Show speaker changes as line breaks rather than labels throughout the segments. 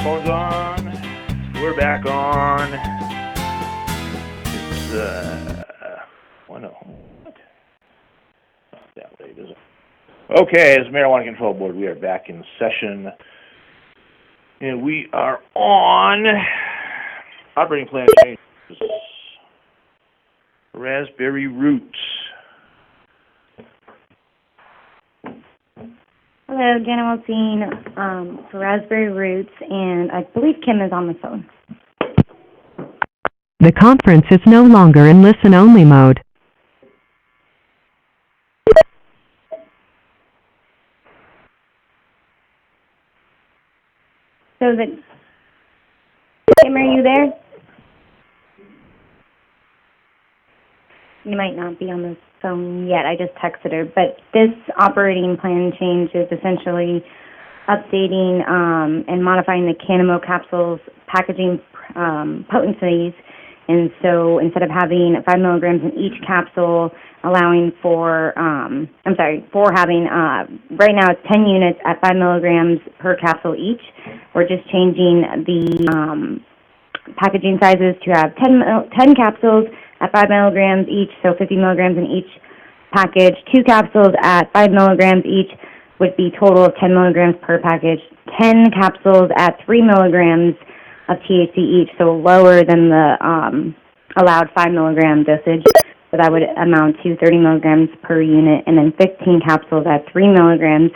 Phone's on. We're back on. It's what? Not that late, is it? Okay, as Marijuana Control Board, we are back in session, and we are on operating plan changes. Raspberry roots.
Hello, Jenna Wilson for Raspberry Roots, and I believe Kim is on the phone.
The conference is no longer in listen-only mode.
So Kim, are you there? You might not be on the phone yet. I just texted her. But this operating plan change is essentially updating and modifying the Canamo capsules packaging potencies. And so instead of having 5 milligrams in each capsule, allowing for having, right now it's 10 units at 5 milligrams per capsule each. We're just changing the packaging sizes to have 10 capsules at 5 milligrams each, so 50 milligrams in each package. 2 capsules at 5 milligrams each would be total of 10 milligrams per package. 10 capsules at 3 milligrams of THC each, so lower than the allowed 5 milligram dosage. So that would amount to 30 milligrams per unit, and then 15 capsules at 3 milligrams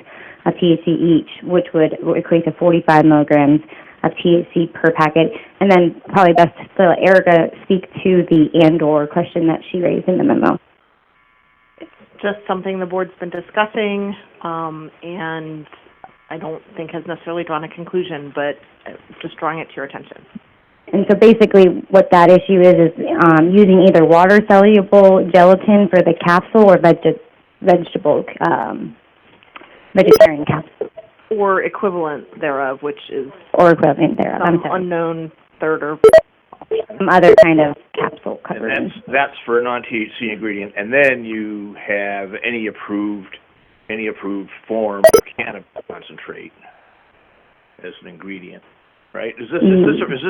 of THC each, which would equate to 45 milligrams of THC per packet. And then probably best to let Erica speak to the and/or question that she raised in the memo.
It's just something the board's been discussing, and I don't think has necessarily drawn a conclusion, but just drawing it to your attention.
And so basically what that issue is using either water-soluble gelatin for the capsule or vegetable vegetarian capsule,
Or equivalent thereof, which is
or equivalent thereof, I'm
some
sorry,
unknown third or
some other kind of capsule
And
covering.
that's for a non-THC ingredient, and then you have any approved form of cannabis concentrate as an ingredient, right? Is this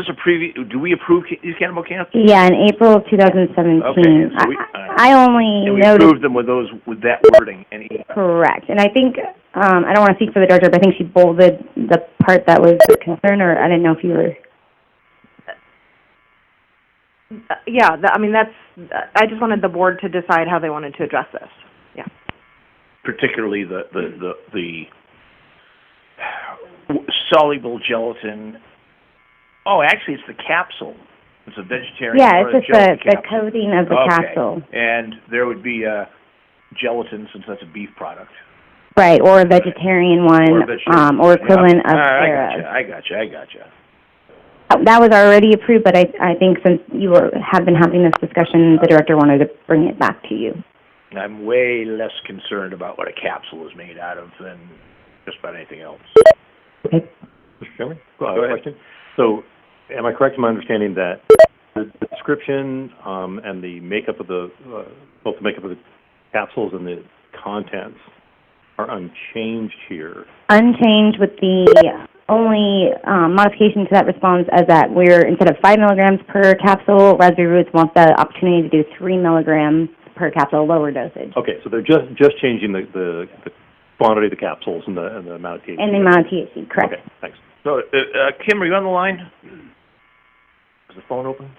a preview? Do we approve these cannabis capsules?
Yeah, in April of 2017.
Okay, so
I only
and we
noticed.
approved them with that wording.
Correct. And I think, I don't want to speak for the director, but I think she bolded the part that was the concern, or I didn't know if you were.
yeah, I just wanted the board to decide how they wanted to address this. Yeah.
Particularly the soluble gelatin. Oh, actually, it's the capsule. It's a vegetarian.
Yeah,
or
it's
a
just
gelatin
the
capsule.
coating of the capsule.
And there would be gelatin, since that's a beef product.
Right, or a vegetarian one, or equivalent of thereof.
I gotcha.
That was already approved, but I think since you have been having this discussion, the director wanted to bring it back to you.
I'm way less concerned about what a capsule is made out of than just about anything else.
Okay.
Mr. Chairman?
Go ahead.
Question. So, am I correct in my understanding that the description and the makeup of both the makeup of the capsules and the contents are unchanged here?
Unchanged, with the only modification to that response is that we're, instead of 5 milligrams per capsule, Raspberry Roots wants the opportunity to do 3 milligrams per capsule, lower dosage.
Okay, so they're just changing the quantity of the capsules and the amount of THC.
And the amount of THC, correct.
Okay, thanks.
So, Kim, are you on the line? Is the phone open?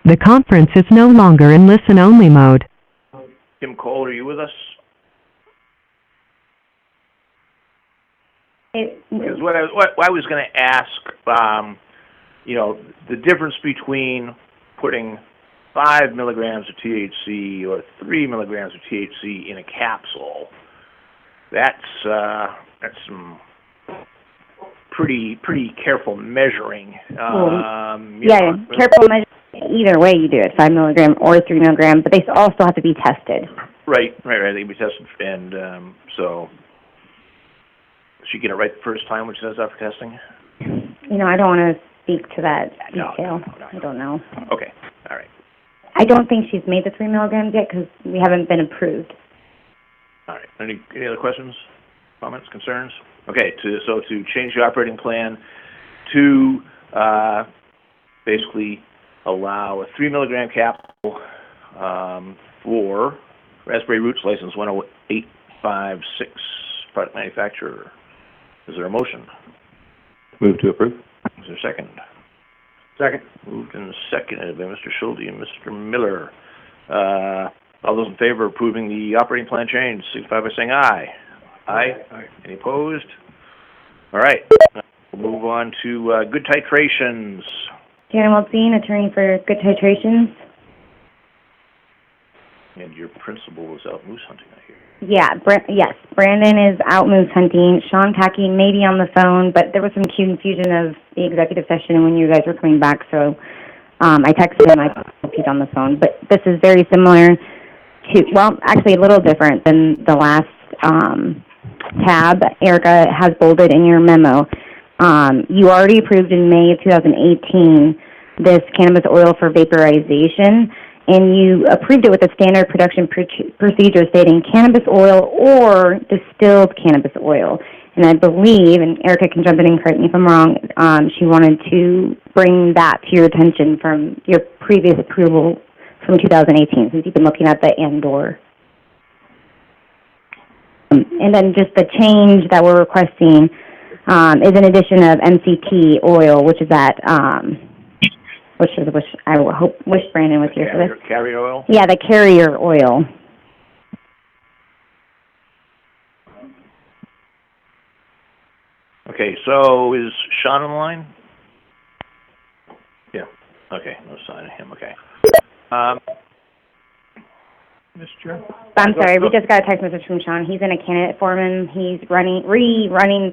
The conference is no longer in listen-only mode.
Kim Cole, are you with us? Because what I was going to ask, the difference between putting 5 milligrams of THC or 3 milligrams of THC in a capsule, that's some pretty careful measuring.
Careful measure. Either way you do it, 5 milligram or 3 milligram, but they all still have to be tested.
Right. They can be tested, and so she get it right the first time when she does that for testing?
I don't want to speak to that
No.
detail. I don't know.
Okay. All right.
I don't think she's made the 3 milligrams yet because we haven't been approved.
All right. Any other questions, comments, concerns? Okay. To change the operating plan to basically allow a 3 milligram capsule for Raspberry Roots license 10856 product manufacturer. Is there a motion?
Move to approve.
Is there a second?
Second.
Moved and seconded by Mr. Schulte and Mr. Miller. All those in favor of approving the operating plan change, signify by saying aye. Aye. Any opposed? All right. We'll move on to good titrations.
Janet Waldstein, attorney for Good Titrations.
And your principal is out moose hunting, I hear.
Yeah, yes. Brandon is out moose hunting. Sean Packey may be on the phone, but there was some confusion of the executive session when you guys were coming back, so I texted him. I hope he's on the phone. But this is very similar to, well, actually a little different than the last tab Erica has bolded in your memo. You already approved in May of 2018 this cannabis oil for vaporization, and you approved it with a standard production procedure stating cannabis oil or distilled cannabis oil. And I believe, and Erica can jump in and correct me if I'm wrong, she wanted to bring that to your attention from your previous approval from 2018, since you've been looking at the Andor. And then just the change that we're requesting is an addition of MCT oil, which is at, which I wish Brandon was here for this.
Carrier oil?
Yeah, the carrier oil.
Okay, so is Sean on the line? Yeah. Okay, no sign of him. Okay. Mr. Chair?
I'm sorry, we just got a text message from Sean. He's in a candidate foreman. He's running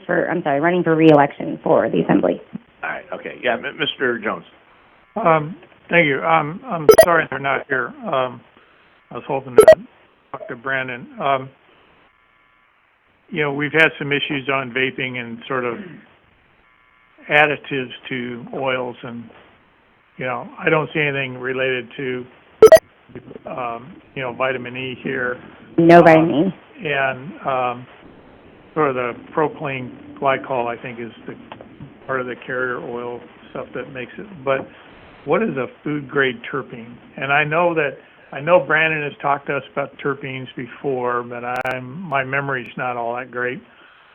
for re-election for the assembly.
All right. Okay. Yeah, Mr. Jones.
Thank you. I'm sorry they're not here. I was hoping to talk to Brandon. we've had some issues on vaping and sort of additives to oils, and, I don't see anything related to, vitamin E here.
No vitamin E.
And, sort of the propylene glycol, I think, is the part of the carrier oil stuff that makes it. But what is a food-grade terpene? And I know Brandon has talked to us about terpenes before, but my memory's not all that great.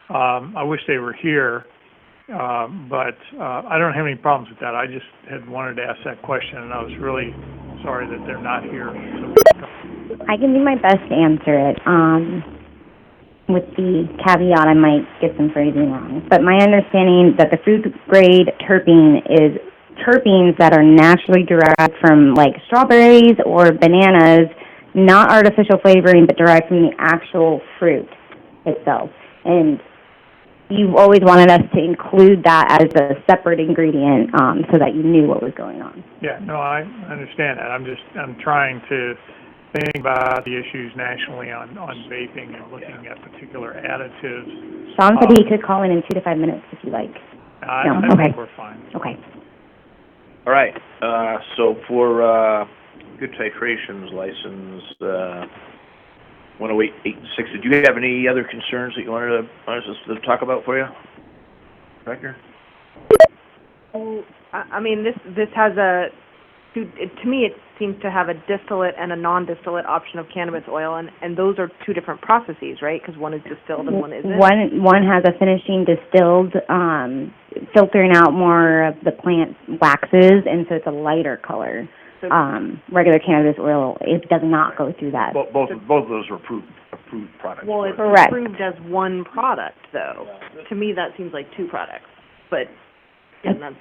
I wish they were here, but I don't have any problems with that. I just had wanted to ask that question, and I was really sorry that they're not here.
I can do my best to answer it. With the caveat, I might get some phrasing wrong. But my understanding that the food-grade terpene is terpenes that are naturally derived from, like, strawberries or bananas, not artificial flavoring, but derived from the actual fruit itself. And you've always wanted us to include that as a separate ingredient so that you knew what was going on.
Yeah, no, I understand that. I'm trying to think about the issues nationally on vaping and looking at particular additives.
Sean said he could call in 2 to 5 minutes if you like.
I
Okay.
think we're fine.
Okay.
All right, so for, Good Titrations license, 10886, did you have any other concerns that you wanted us to talk about for you? Director?
Oh, I mean, this has to me, it seems to have a distillate and a non-distillate option of cannabis oil, and those are two different processes, right? Because one is distilled and one isn't.
One has a finishing distilled, filtering out more of the plant waxes, and so it's a lighter color.
So,
regular cannabis oil, it does not go through that.
Both of those are approved products.
well, it's
Correct.
approved as one product, though. To me, that seems like two products. But again, that's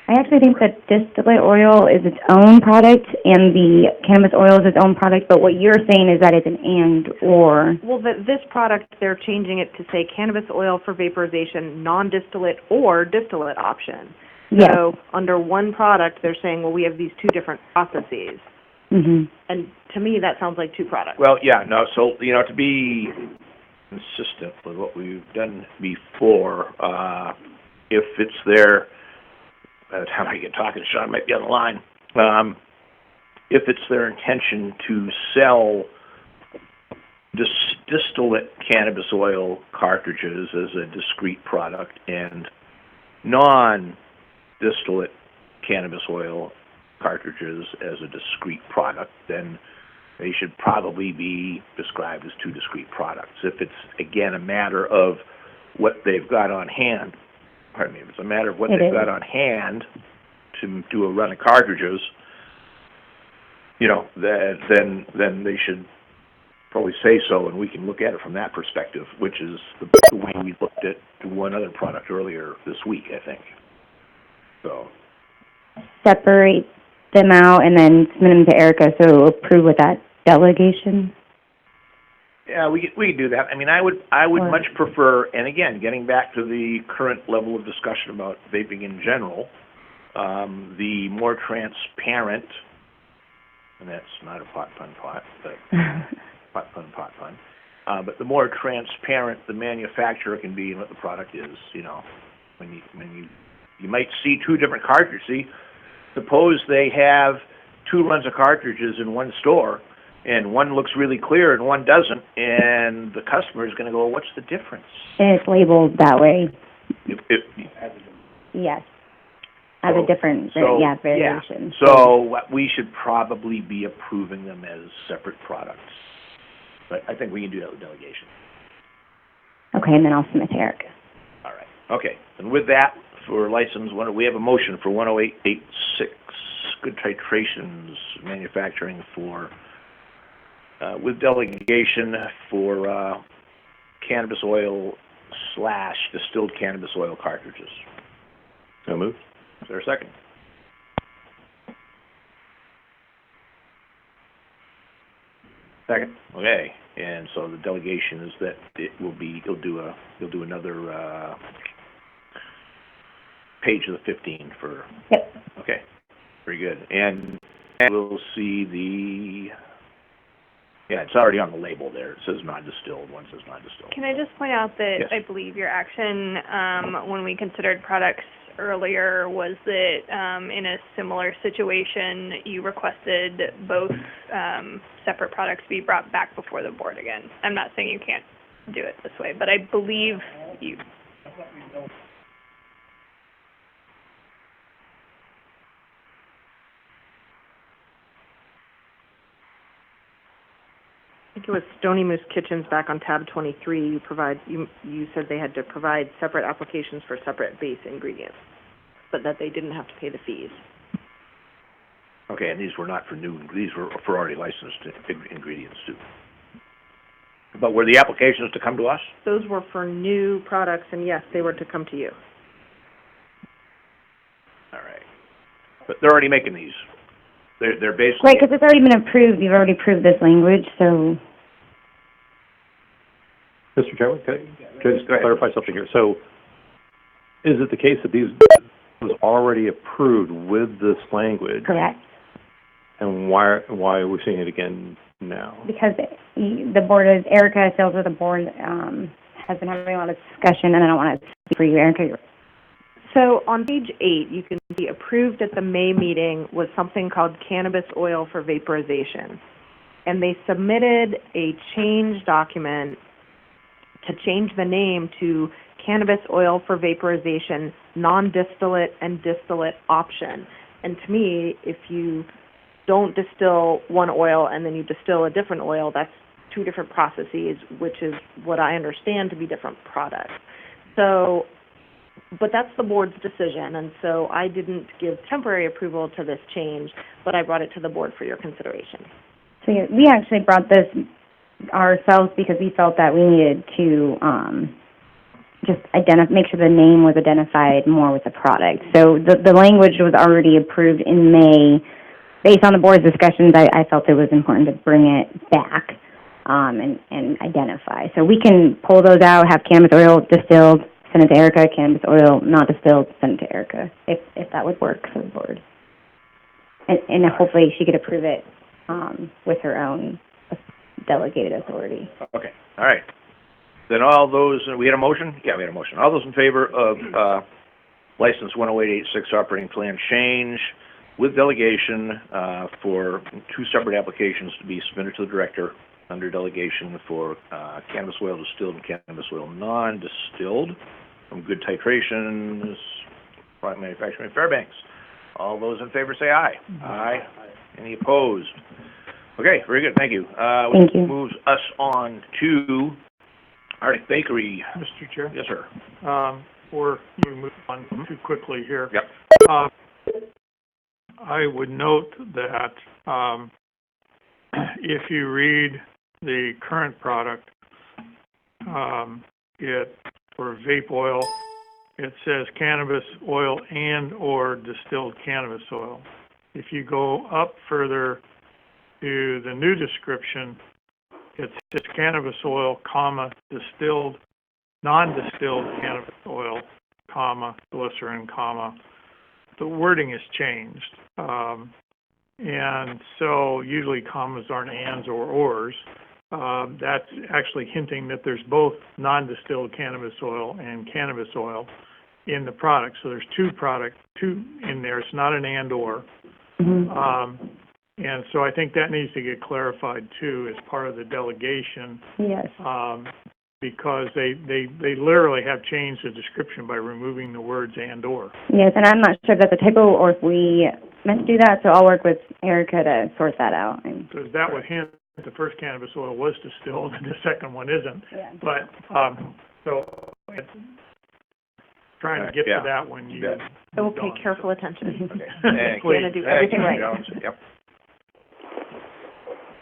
I actually think that distillate oil is its own product, and the cannabis oil is its own product, but what you're saying is that it's an and/or.
well, this product, they're changing it to say cannabis oil for vaporization, non-distillate or distillate option.
Yes.
So under one product, they're saying, well, we have these two different processes.
Mm-hmm.
And to me, that sounds like two products.
Well, yeah, no, so, to be consistent with what we've done before, if it's there, by the time I get talking, Sean might be on the line, if it's their intention to sell distillate cannabis oil cartridges as a discrete product and non-distillate cannabis oil cartridges as a discrete product, then they should probably be described as two discrete products. If it's, again, a matter of what they've got on hand, if it's a matter of what they've got on hand to do a run of cartridges, then they should probably say so, and we can look at it from that perspective, which is the way we looked at one other product earlier this week, I think. So
Separate them out and then submit them to Erica, so approve with that delegation.
yeah, we could do that. I mean, I would much prefer, and again, getting back to the current level of discussion about vaping in general, the more transparent, and that's not a pot pun, but pot pun, but the more transparent the manufacturer can be and what the product is, when you might see two different cartridges. See, suppose they have two runs of cartridges in one store, and one looks really clear and one doesn't, and the customer is going to go, what's the difference?
And it's labeled that way. Yes. As a different, variation.
Yeah. So we should probably be approving them as separate products. But I think we can do that with delegation.
Okay, and then I'll submit to Erica.
All right. Okay. And with that, for license one, we have a motion for 10886, Good Titrations Manufacturing for, with delegation for cannabis oil / distilled cannabis oil cartridges.
So moved.
Is there a second? Second. Okay. And so the delegation is that you'll do another page of the 15 for.
Yep.
Okay. Very good. And we'll see the Yeah, it's already on the label there. It says non-distilled, one says non-distilled.
Can I just point out that
Yes.
I believe your action, when we considered products earlier, was that in a similar situation, you requested both separate products be brought back before the board again. I'm not saying you can't do it this way, but I believe you.
I think it was Stony Moose Kitchens back on tab 23. You said they had to provide separate applications for separate base ingredients, but that they didn't have to pay the fees.
Okay, and these were not for these were for already licensed ingredients too. But were the applications to come to us?
Those were for new products, and yes, they were to come to you.
All right. But they're already making these. They're basically...
Right, because it's already been approved. You've already approved this language, so...
Mr. Chairman, can I just clarify something here? So, is it the case that these was already approved with this language?
Correct.
And why are we seeing it again now?
Because the board is, Erica, sales with the board, has been having a lot of discussion, and I don't want to speak for you, Erica.
So on page 8, you can see approved at the May meeting was something called cannabis oil for vaporization. And they submitted a change document to change the name to cannabis oil for vaporization, non-distillate and distillate option. And to me, if you don't distill one oil and then you distill a different oil, that's two different processes, which is what I understand to be different products. So, but that's the board's decision, and so I didn't give temporary approval to this change, but I brought it to the board for your consideration.
So yeah, we actually brought this ourselves because we felt that we needed to just make sure the name was identified more with the product. So the language was already approved in May. Based on the board's discussions, I felt it was important to bring it back and identify. So we can pull those out, have cannabis oil distilled, send it to Erica, cannabis oil not distilled, send it to Erica, if that would work for the board. And hopefully she could approve it with her own delegated authority.
Okay, all right. Then all those, we had a motion? Yeah, we had a motion. All those in favor of license 10886 operating plan change with delegation for two separate applications to be submitted to the director under delegation for cannabis oil distilled and cannabis oil non-distilled from Good Titrations, product manufacturing in Fairbanks. All those in favor say aye. Aye. Any opposed? Okay, very good, thank you.
Thank you.
Moves us on to Arctic Bakery.
Mr. Chair?
Yes, sir.
Before you move on too quickly here.
Yep.
I would note that if you read the current product, for vape oil, it says cannabis oil and or distilled cannabis oil. If you go up further to the new description, it says cannabis oil, comma, distilled, non-distilled cannabis oil, comma, glycerin, comma. The wording has changed. And so usually commas aren't ands or ors. That's actually hinting that there's both non-distilled cannabis oil and cannabis oil in the product. So there's two in there. It's not an and or.
Mm-hmm.
And so I think that needs to get clarified too as part of the delegation.
Yes.
Because they literally have changed the description by removing the words and or.
Yes, and I'm not sure if that's a typo or if we meant to do that, so I'll work with Erica to sort that out.
Because that would hint that the first cannabis oil was distilled and the second one isn't.
Yeah.
But, so, it's trying to get to that when you...
So we'll pay careful attention.
Okay.
We're going to do everything right.
Yep.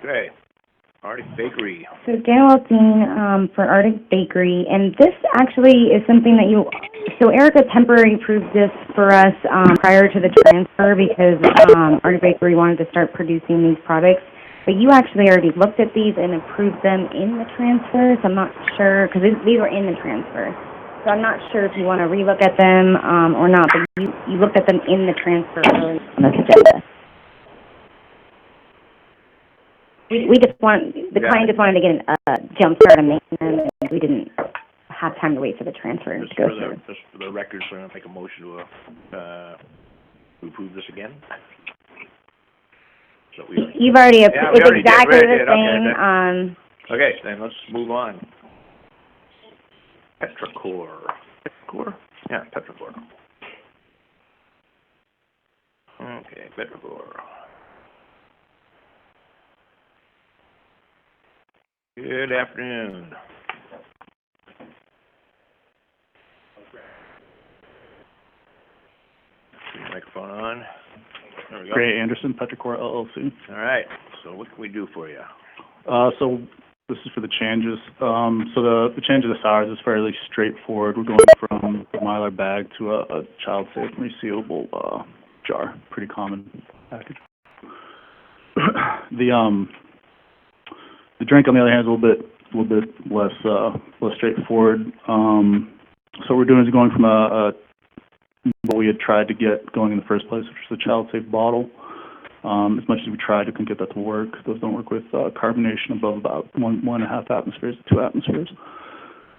Okay. Arctic Bakery.
So Dan Welting for Arctic Bakery, and this actually is something that so Erica temporarily approved this for us prior to the transfer because Arctic Bakery wanted to start producing these products. But you actually already looked at these and approved them in the transfer, so I'm not sure, because these were in the transfer. So I'm not sure if you want to relook at them or not, but you looked at them in the transfer early on this agenda. We just the client just wanted to get a jump start on maintenance, and we didn't have time to wait for the transfer to go through.
Just for the record, so I'm gonna make a motion to approve this again. So
You've already,
Yeah, we
it's
already did,
exactly
we
the
did, okay,
same,
Okay, then let's move on. Petrichor. Petrichor? Yeah, Petrichor. Okay, Petrichor. Good afternoon. Microphone on. There we go.
Gray Anderson, Petrichor LLC.
All right, so what can we do for you?
So this is for the changes. So the change of the hours is fairly straightforward. We're going from a Mylar bag to a child-safe resealable jar. Pretty common package. The drink, on the other hand, is a little bit less straightforward. So what we're doing is going from what we had tried to get going in the first place, which was the child-safe bottle. As much as we tried, we couldn't get that to work. Those don't work with carbonation above about 1.5 atmospheres to 2 atmospheres.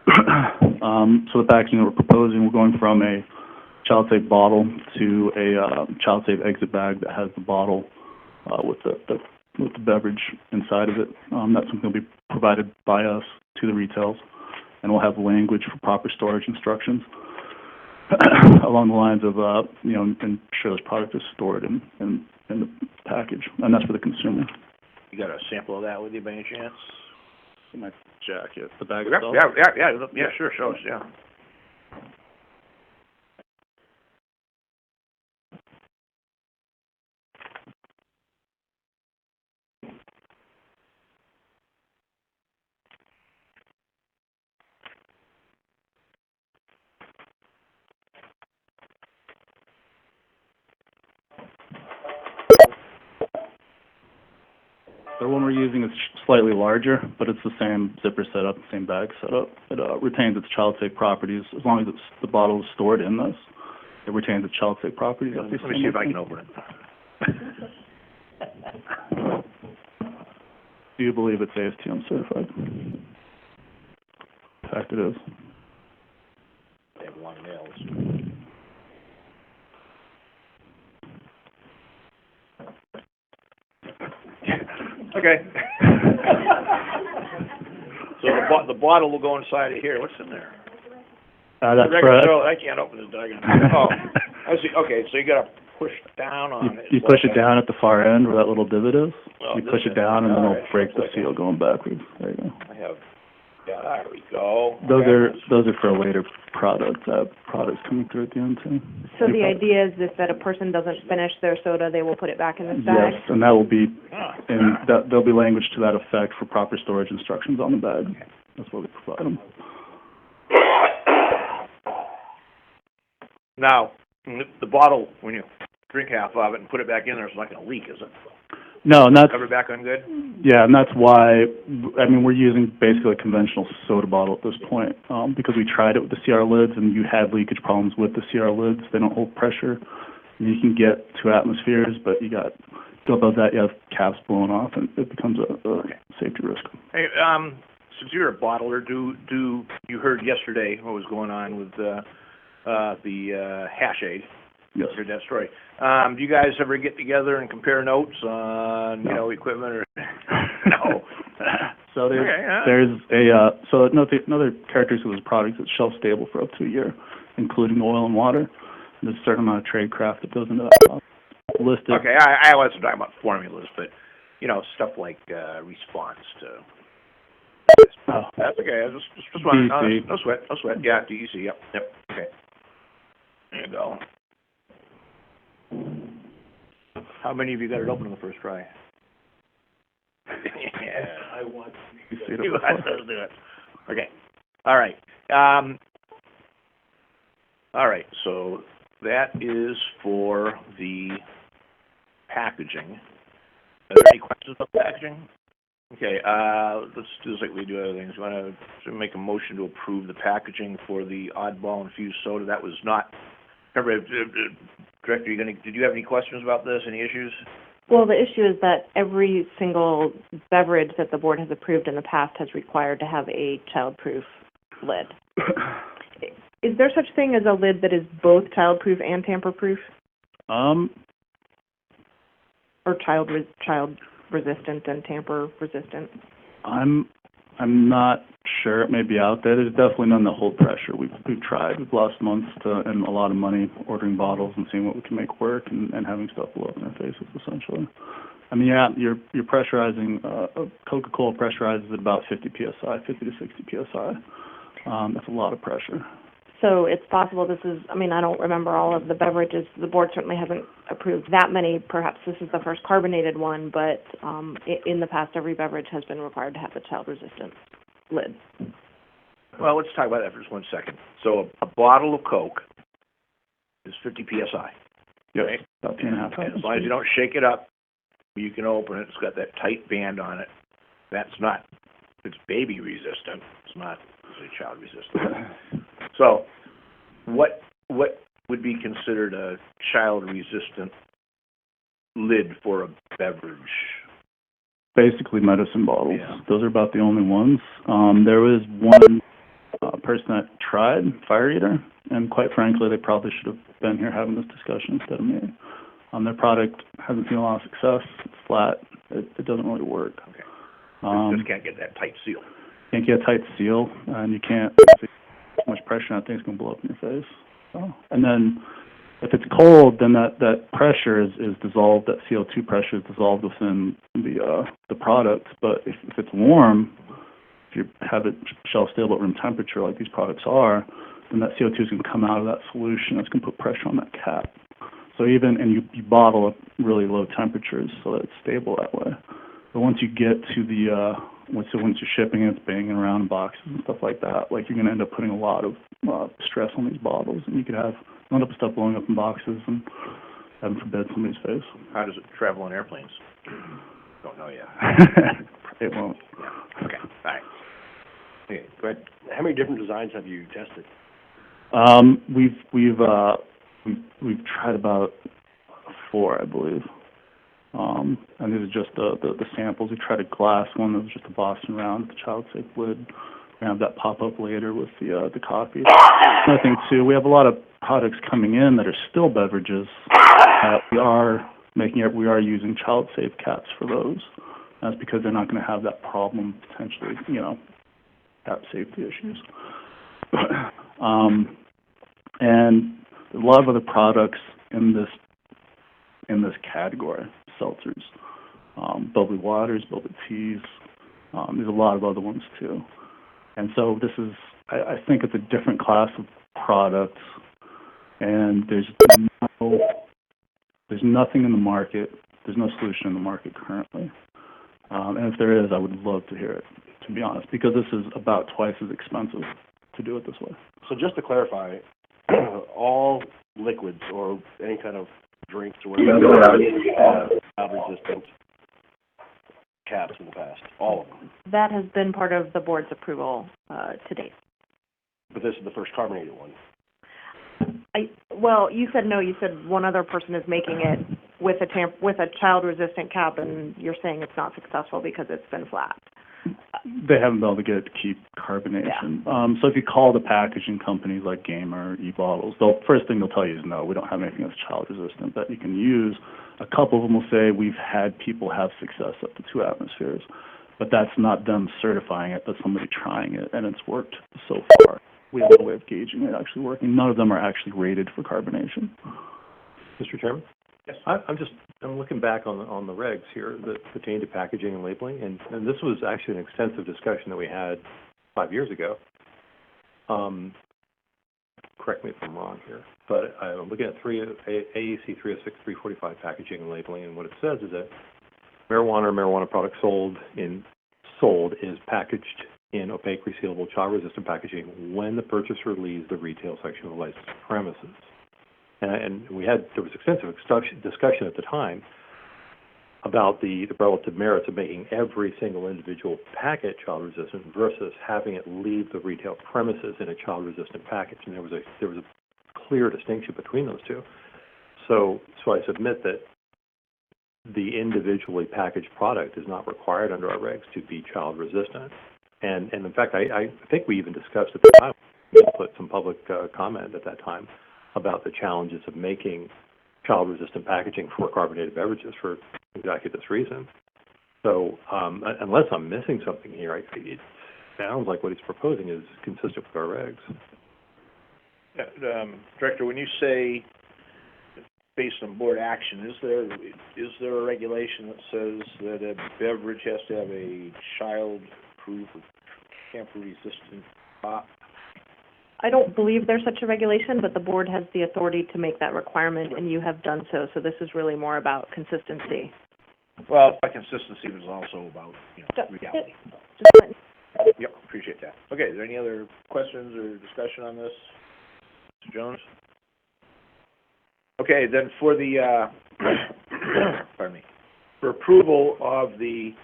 So the packaging that we're proposing, we're going from a child-safe bottle to a child-safe exit bag that has the bottle with the beverage inside of it. That's something that will be provided by us to the retails, and we'll have language for proper storage instructions along the lines of, ensure this product is stored in the package, and that's for the consumer.
You got a sample of that with you by any chance?
In my jacket, the bag
Yeah,
itself.
yeah, sure, show us, yeah.
The one we're using is slightly larger, but it's the same zipper setup, same bag setup. It retains its child-safe properties. As long as the bottle is stored in this, it retains its child-safe properties.
Let me see if I can open it.
Do you believe it's ASTM certified? In fact, it is.
They have long nails. Okay. So the bottle will go inside of here. What's in there?
That's
I can't open this diagram. Oh, I see. Okay, so you gotta push down on it.
You push it down at the far end where that little divot is.
Oh,
You push it down, and then it'll
alright.
break the seal going backwards. There you go.
I have. Yeah, there we go.
Those
Okay.
are for a later product. Products coming through at the end too.
So the idea is if that a person doesn't finish their soda, they will put it back in this bag?
Yes, and that will be,
Ah.
and there'll be language to that effect for proper storage instructions on the bag. That's what we provide them.
Now, the bottle, when you drink half of it and put it back in there, it's not gonna leak, is it?
No, and that's,
Cover back on good?
yeah, and that's why, we're using basically a conventional soda bottle at this point, because we tried it with the CR lids, and you had leakage problems with the CR lids. They don't hold pressure. You can get 2 atmospheres, but go above that, you have caps blowing off, and it becomes a safety risk.
Hey, since you're a bottler, you heard yesterday what was going on with the Hashade?
Yes.
Heard that story. Do you guys ever get together and compare notes on, equipment or? No.
So there's another characteristic of this product is it's shelf stable for up to a year, including oil and water. There's a certain amount of trade craft that goes into that. Listed.
Okay, I wasn't talking about formulas, but, stuff like, response to.
Oh.
That's okay, I just wanted,
DEC.
no sweat, yeah, DEC, yep, okay. There you go. How many of you got it open on the first try? Yeah, I want
You see it
you
before.
guys to do it. Okay, all right. All right, so that is for the packaging. Are there any questions about packaging? Okay, let's do this like we do other things. You want to make a motion to approve the packaging for the oddball infused soda? That was not. Remember, Director, did you have any questions about this? Any issues?
Well, the issue is that every single beverage that the board has approved in the past has required to have a childproof lid. Is there such thing as a lid that is both childproof and tamper-proof? Or child resistant and tamper resistant?
I'm not sure. It may be out there. There's definitely none that hold pressure. We've tried. We've lost months and a lot of money ordering bottles and seeing what we can make work and having stuff blow up in our faces, essentially. I mean, yeah, you're pressurizing, Coca-Cola pressurizes at about 50 psi, 50 to 60 psi. That's a lot of pressure.
So it's possible this is, I mean, I don't remember all of the beverages. The board certainly hasn't approved that many. Perhaps this is the first carbonated one, but in the past, every beverage has been required to have a child-resistant lid.
Well, let's talk about that for just 1 second. So a bottle of Coke is 50 psi.
Yes,
right?
about 2.5
And as long as you don't shake it up, you can open it. It's got that tight band on it. That's not, it's baby resistant. It's not child resistant. So what would be considered a child resistant lid for a beverage?
Basically medicine bottles.
Yeah.
Those are about the only ones. There was one person that tried Fire Eater, and quite frankly, they probably should have been here having this discussion instead of me. Their product hasn't seen a lot of success. It's flat. It doesn't really work.
Okay. Just can't get that tight seal.
Can't get a tight seal, and you can't. Too much pressure on it, things can blow up in your face. So, and then if it's cold, then that pressure is dissolved. That CO2 pressure is dissolved within the product. But if it's warm, if you have it shelf stable at room temperature like these products are, then that CO2 is going to come out of that solution. It's going to put pressure on that cap. So you bottle at really low temperatures so that it's stable that way. But once you get to once you're shipping it, it's banging around in boxes and stuff like that, like you're going to end up putting a lot of stress on these bottles, and you could end up with stuff blowing up in boxes and, heaven forbid, somebody's face.
How does it travel on airplanes? Don't know yet.
It won't.
Yeah. Okay. All right.
Okay, go ahead. How many different designs have you tested?
We've tried about 4, I believe. And these are just the samples. We tried a glass one that was just a Boston round with a child-safe lid. We're going to have that pop up later with the coffee. Another thing, too, we have a lot of products coming in that are still beverages. We are using child-safe caps for those. That's because they're not going to have that problem, potentially, cap safety issues. And a lot of other products in this category. Seltzers, bubbly waters, bubbly teas. There's a lot of other ones too. And so this is, I think it's a different class of products, and there's nothing in the market, there's no solution in the market currently. And if there is, I would love to hear it, to be honest, because this is about twice as expensive to do it this way.
So just to clarify, all liquids or any kind of drinks or whatever have child-resistant caps in the past, all of them.
That has been part of the board's approval to date.
But this is the first carbonated one.
Well, you said no. You said one other person is making it with a child-resistant cap, and you're saying it's not successful because it's been flat.
They haven't been able to get it to keep carbonation.
Yeah.
So if you call the packaging companies like Gamer, e-bottles, first thing they'll tell you is no, we don't have anything that's child resistant that you can use. A couple of them will say we've had people have success up to 2 atmospheres, but that's not them certifying it, that's somebody trying it, and it's worked so far. We have no way of gauging it actually working. None of them are actually rated for carbonation.
Mr. Chairman?
Yes.
I'm looking back on the regs here that pertain to packaging and labeling, and this was actually an extensive discussion that we had 5 years ago. Correct me if I'm wrong here, but I'm looking at AEC 306-345 packaging and labeling, and what it says is that marijuana or marijuana product sold is packaged in opaque, resealable, child-resistant packaging when the purchaser leaves the retail section of the licensed premises. And there was extensive discussion at the time about the relative merits of making every single individual packet child-resistant versus having it leave the retail premises in a child-resistant package. And there was a clear distinction between those two. So I submit that the individually packaged product is not required under our regs to be child resistant. And in fact, I think we even discussed at the time, we put some public comment at that time about the challenges of making child resistant packaging for carbonated beverages for exactly this reason. So unless I'm missing something here, it sounds like what he's proposing is consistent with our regs.
Director, when you say based on board action, is there a regulation that says that a beverage has to have a child-proof or tamper-resistant top?
I don't believe there's such a regulation, but the board has the authority to make that requirement, and you have done so. So this is really more about consistency.
Well, by consistency was also about, reality. Yep, appreciate that. Okay, is there any other questions or discussion on this, Mr. Jones? Okay, then for the, pardon me, for approval of the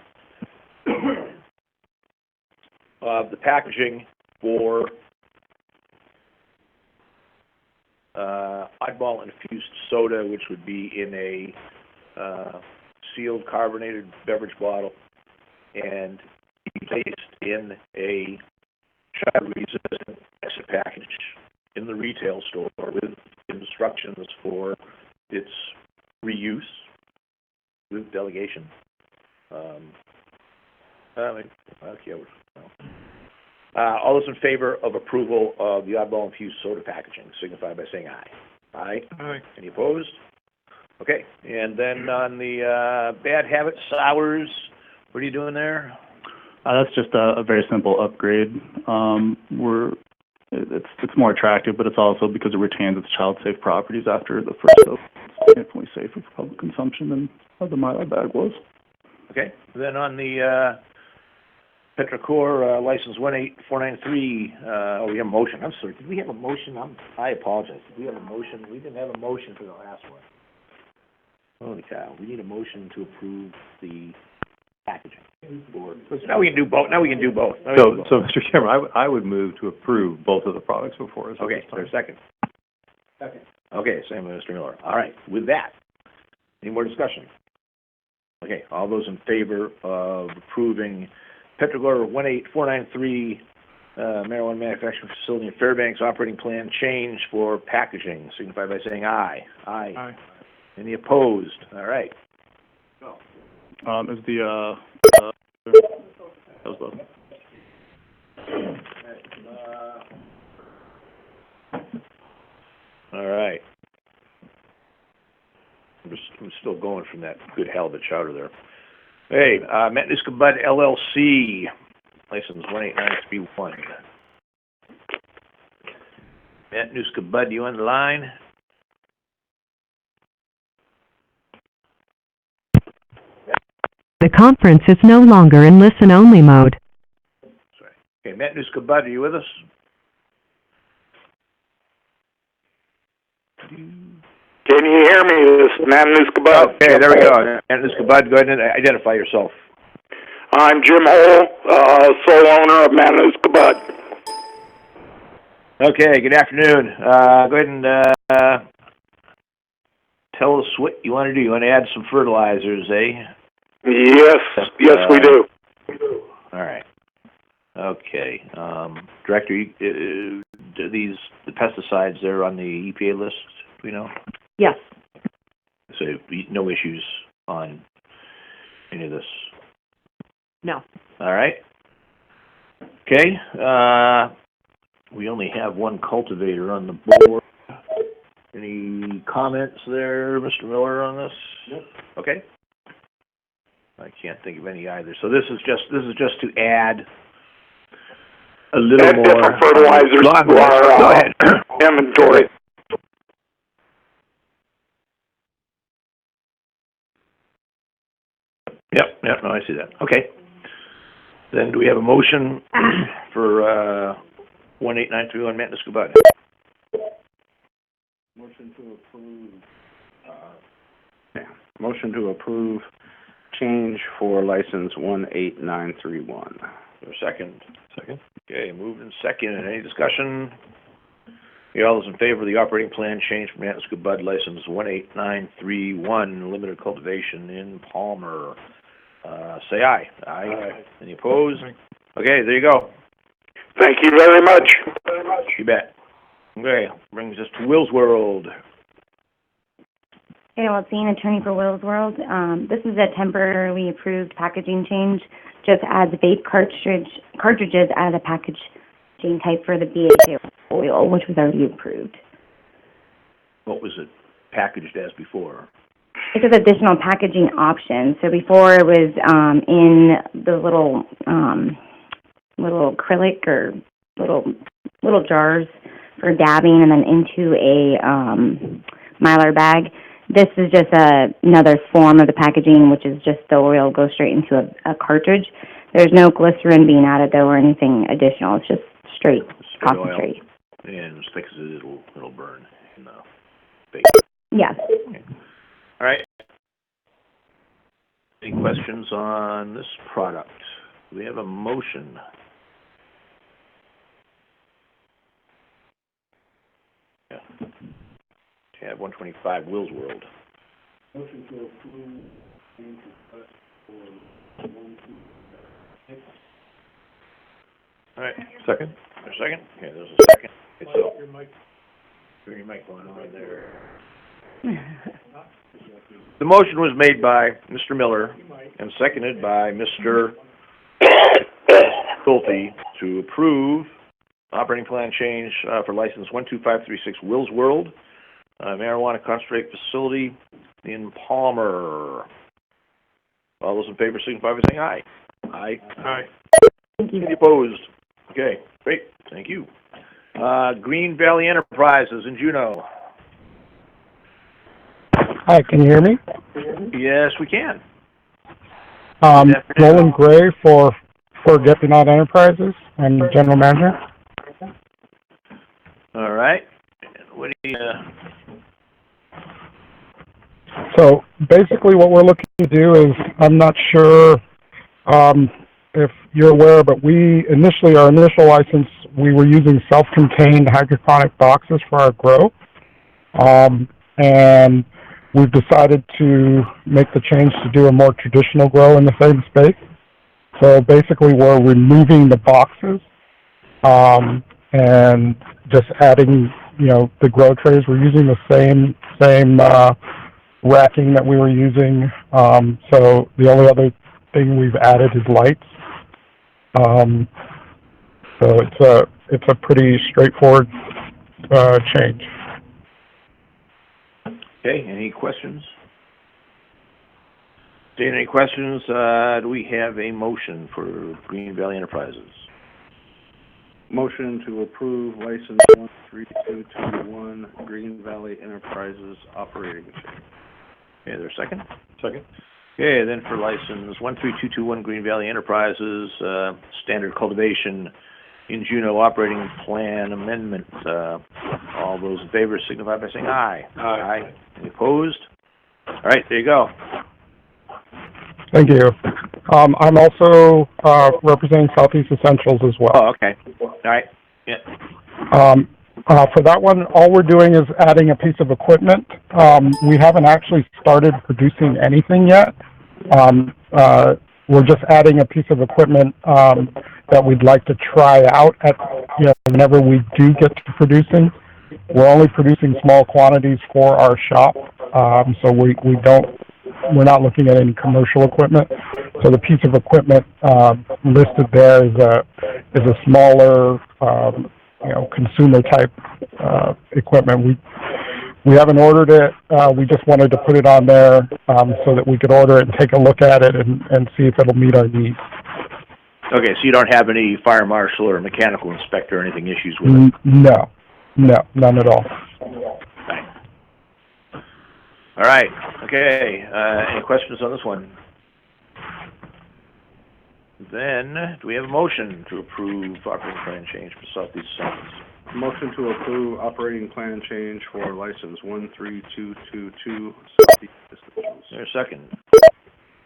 packaging for oddball infused soda, which would be in a sealed carbonated beverage bottle and be placed in a child-resistant exit package in the retail store with instructions for its reuse with delegation. All those in favor of approval of the oddball infused soda packaging signify by saying aye. Aye.
Aye.
Any opposed? Okay, and then on the bad habit sours, what are you doing there?
That's just a very simple upgrade. It's more attractive, but it's also because it retains its child-safe properties after the first dose. It's significantly safer for public consumption than the Milo bag was.
Okay, then on the Petrocor license 18493, we have a motion. I'm sorry, did we have a motion? I apologize. Did we have a motion? We didn't have a motion for the last one. Holy cow, we need a motion to approve the packaging. Now we can do both.
So Mr. Chairman, I would move to approve both of the products before us.
Okay, is there a second? Second. Okay, same with Mr. Miller. All right, with that, any more discussion? Okay, all those in favor of approving Petrogor 18493 marijuana manufacturing facility in Fairbanks operating plan change for packaging, signify by saying aye. Aye.
Aye.
Any opposed? All right.
Is the that was both.
All right. I'm still going from that good halibut chowder there. Hey, Matanuska Bud LLC, license 18931. Matanuska Bud, you on the line?
The conference is no longer in listen-only mode.
Sorry. Okay, Matanuska Bud, are you with us?
Can you hear me? This is Matanuska Bud.
Okay, there we go. Matanuska Bud, go ahead and identify yourself.
I'm Jim Hole, sole owner of Matanuska Bud.
Okay, good afternoon. Go ahead and tell us what you want to do. You want to add some fertilizers, eh?
Yes, we do.
All right. Okay. Director, do the pesticides, they're on the EPA list, do we know?
Yes.
So no issues on any of this?
No.
All right. Okay. We only have one cultivator on the board. Any comments there, Mr. Miller, on this? Nope. Okay. I can't think of any either. So this is just to add a little more
different fertilizers to our
go ahead.
Inventory.
Yep, no, I see that. Okay. Then do we have a motion for 18931 Matanuska Bud?
Motion to approve change for license 18931.
Second. Second. Okay, moved and second. Any discussion? Okay, all those in favor of the operating plan change from Manasco Bud License 18931, limited cultivation in Palmer, say aye. Aye. Any opposed? Okay, there you go.
Thank you very much.
You bet. Okay, brings us to Will's World.
Hey, Sean, attorney for Will's World. This is a temporarily approved packaging change. Just adds vape cartridges as a packaging type for the BHA oil, which was already approved.
What was it packaged as before?
It's just additional packaging options. So before it was in the little acrylic or little jars for dabbing, and then into a Mylar bag. This is just another form of the packaging, which is just the oil goes straight into a cartridge. There's no glycerin being added, though, or anything additional. It's just straight concentrate.
Oil. And as thick as it'll burn in the bake.
Yeah.
Okay. All right. Any questions on this product? We have a motion. Yeah. Tab 125, Will's World.
Motion to approve change request for 126.
All right.
Second?
A second? Okay, there's a second. Okay, so, turn your mic on over there. The motion was made by Mr. Miller and seconded by Mr. Schulte to approve operating plan change for license 12536 Will's World, marijuana concentrate facility in Palmer. All those in favor signify by saying aye. Aye.
Aye.
Any opposed? Okay, great. Thank you. Green Valley Enterprises in Juneau.
Hi, can you hear me?
Yes, we can.
Roland Gray for Deputy Enterprises and General Manager.
All right. What do you...
So basically what we're looking to do is, I'm not sure if you're aware, but our initial license, we were using self-contained hydroponic boxes for our grow. And we've decided to make the change to do a more traditional grow in the same space. So basically we're removing the boxes and just adding, the grow trays. We're using the same racking that we were using. So the only other thing we've added is lights. So it's a pretty straightforward change.
Okay, any questions? Jane, any questions? Do we have a motion for Green Valley Enterprises?
Motion to approve license 13221 Green Valley Enterprises operating change.
Okay, is there a second?
Second.
Okay, then for license 13221 Green Valley Enterprises, standard cultivation in Juneau operating plan amendment. All those in favor signify by saying aye. Aye. Any opposed? All right, there you go.
Thank you. I'm also representing Southeast Essentials as well.
Oh, okay. All right. Yeah.
For that one, all we're doing is adding a piece of equipment. We haven't actually started producing anything yet. We're just adding a piece of equipment that we'd like to try out at, whenever we do get to producing. We're only producing small quantities for our shop, so we're not looking at any commercial equipment. So the piece of equipment listed there is a smaller, consumer type equipment. We haven't ordered it. We just wanted to put it on there so that we could order it and take a look at it and see if it'll meet our needs.
Okay, so you don't have any fire marshal or mechanical inspector or anything issues with it?
No, none at all.
Okay. All right. Okay. Any questions on this one? Then, do we have a motion to approve operating plan change for Southeast Essentials?
Motion to approve operating plan change for license 13222 Southeast Essentials.
Is there a second?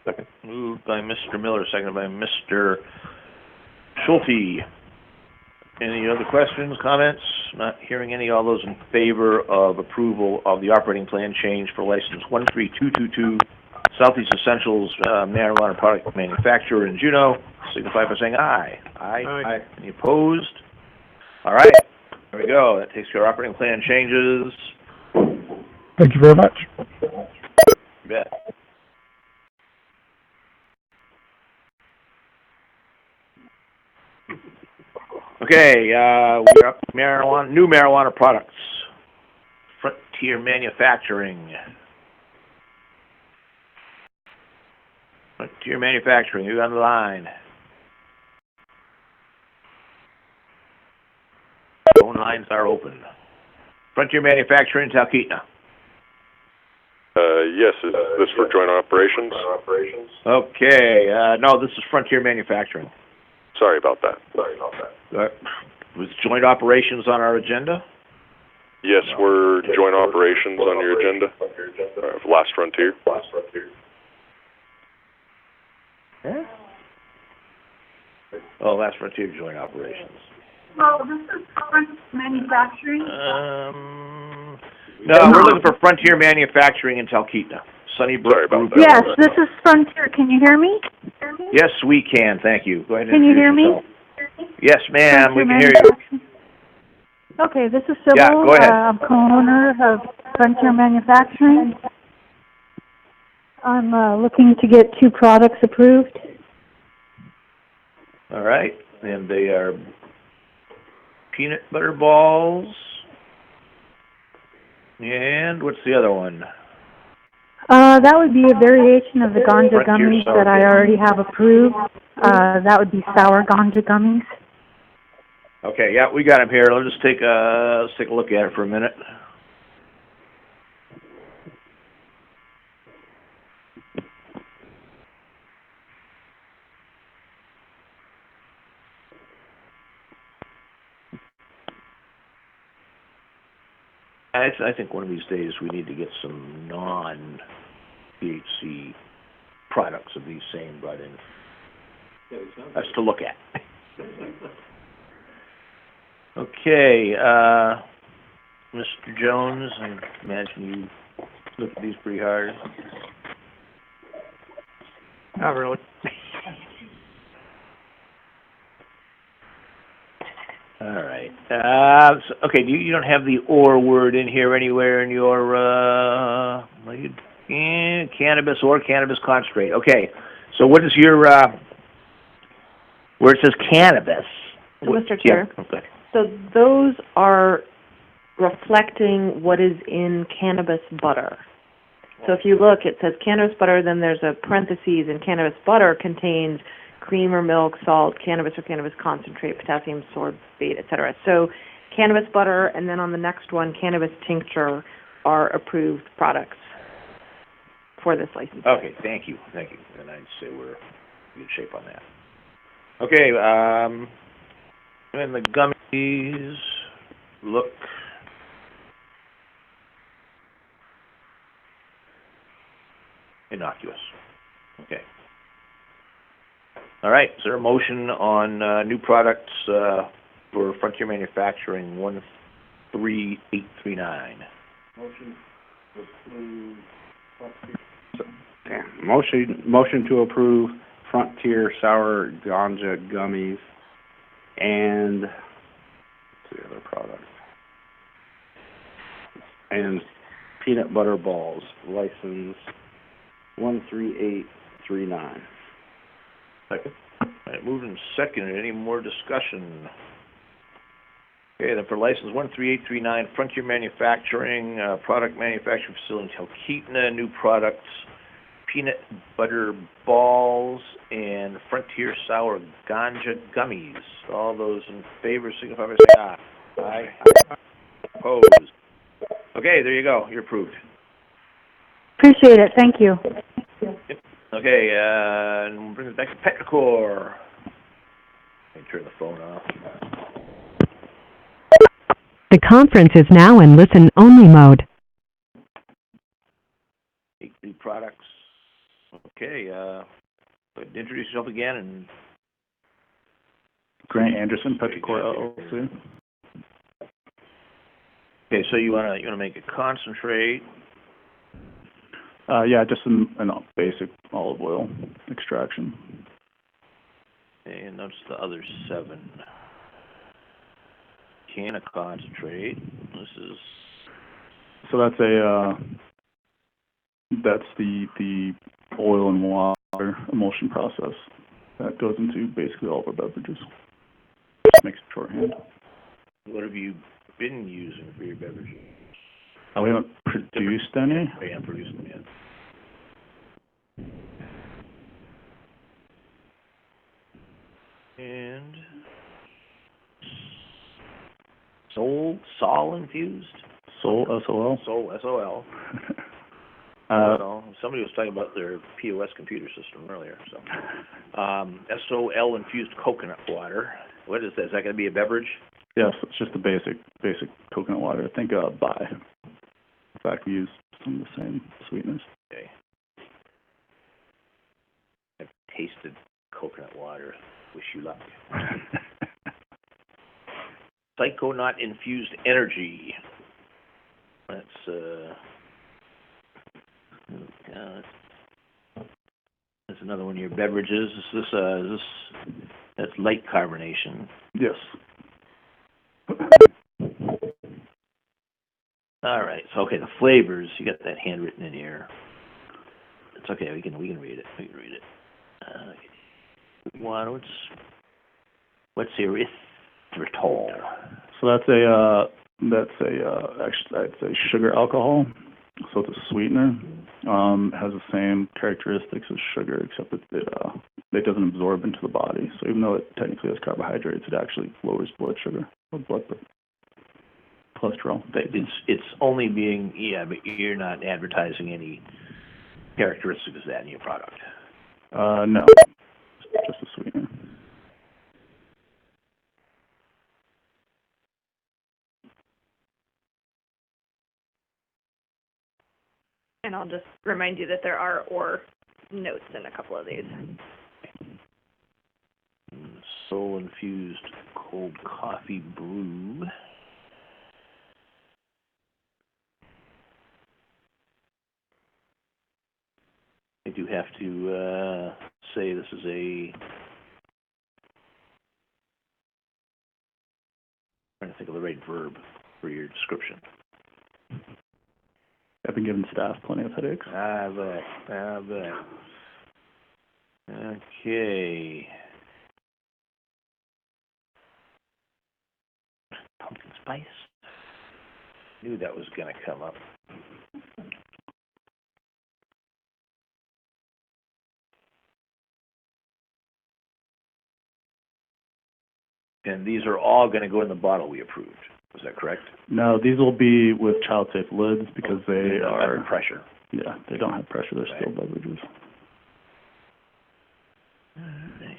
Second.
Moved by Mr. Miller, seconded by Mr. Schulte. Any other questions, comments, Not hearing any. All those in favor of approval of the operating plan change for license 13222, Southeast Essentials marijuana product manufacturer in Juneau, signify by saying aye. Aye. Any opposed? All right, there we go. That takes care of operating plan changes.
Thank you very much.
You bet. Okay, we're up to new marijuana products. Frontier Manufacturing. Frontier Manufacturing, you on the line? Phone lines are open. Frontier Manufacturing, Talkeetna.
Yes, is this for joint operations?
Okay, no, this is Frontier Manufacturing.
Sorry about that.
Was joint operations on our agenda?
Yes, we're joint operations on your agenda. Last Frontier.
Huh? Oh, Last Frontier joint operations.
Well, this is Frontier Manufacturing.
No, we're looking for Frontier Manufacturing in Talkeetna. Sunnybrook Group.
Yes, this is Frontier. Can you hear me?
Yes, we can. Thank you. Go ahead and
Can you hear
introduce
me?
yourself. Yes, ma'am. We can hear you.
Okay, this is Sybil.
Yeah, go ahead.
I'm co-owner of Frontier Manufacturing. I'm looking to get 2 products approved.
All right. And they are peanut butter balls. And what's the other one?
That would be a variation of the ganja
Frontier
gummies
sour
that I already have approved. That would be sour ganja gummies.
Okay, yeah, we got them here. Let's take a look at it for a minute. I think one of these days we need to get some non-THC products of these same brought in. That's to look at. Okay, Mr. Jones, I imagine you looked at these pretty hard.
Not really.
All right. Okay, you don't have the "or" word in here anywhere in your cannabis or cannabis concentrate. Okay, so what is your where it says cannabis?
So, Mr. Chair,
Yeah, okay.
so those are reflecting what is in cannabis butter. So if you look, it says cannabis butter, then there's a parentheses, and cannabis butter contains cream or milk, salt, cannabis or cannabis concentrate, potassium sorbate, etc. So cannabis butter, and then on the next one, cannabis tincture are approved products for this license.
Okay, thank you. And I'd say we're in good shape on that. Okay, and the gummies look innocuous. Okay. All right, is there a motion on new products for Frontier Manufacturing 13839?
Motion to approve Motion to approve Frontier Sour Ganja Gummies and what's the other product? And peanut butter balls, license 13839.
Second. All right, moved and seconded. Any more discussion? Okay, then for license 13839, Frontier Manufacturing, product manufacturing facility in Talkeetna, new products, peanut butter balls, and Frontier Sour Ganja Gummies. All those in favor signify by saying aye. Aye. Opposed? Okay, there you go. You're approved.
Appreciate it. Thank you.
Yep. Okay, and we'll bring it back to Petrichor. Let me turn the phone off.
The conference is now in listen-only mode.
Take new products. Okay, introduce yourself again and...
Grant Anderson, Petrichor LLC.
Okay, so you wanna make a concentrate.
Yeah, just a basic olive oil extraction.
And that's the other 7. Can of concentrate. This is
So that's that's the oil and water emulsion process that goes into basically all of our beverages. Just makes it shorthand.
what have you been using for your beverages?
We haven't produced any.
We haven't produced them yet. And Sol infused?
Sol, S-O-L.
Sol, S-O-L. Somebody was talking about their POS computer system earlier, so. S-O-L infused coconut water. What is that? Is that going to be a beverage?
Yes, it's just the basic coconut water. I think Bai. In fact, we use some of the same sweeteners.
Okay. I've tasted coconut water. Wish you luck. Psychonaut infused energy. That's another one of your beverages. That's light carbonation.
Yes.
All right. So the flavors. You got that handwritten in here. It's okay. We can read it. We can read it. What's erythritol?
So actually I'd say sugar alcohol. So it's a sweetener. It has the same characteristics as sugar, except it doesn't absorb into the body. So even though it technically has carbohydrates, it actually lowers blood sugar or blood cholesterol.
It's only being but you're not advertising any characteristics of that in your product.
No, just a sweetener.
And I'll just remind you that there are or notes in a couple of these.
Soul infused cold coffee brew. I do have to say this is trying to think of the right verb for your description.
I've been giving staff plenty of headaches.
I bet. Okay. Pumpkin spice? Knew that was going to come up. And these are all going to go in the bottle we approved. Is that correct?
No, these will be with child-safe lids because they are
pressure.
Yeah, they don't have pressure. They're still beverages.
Alright.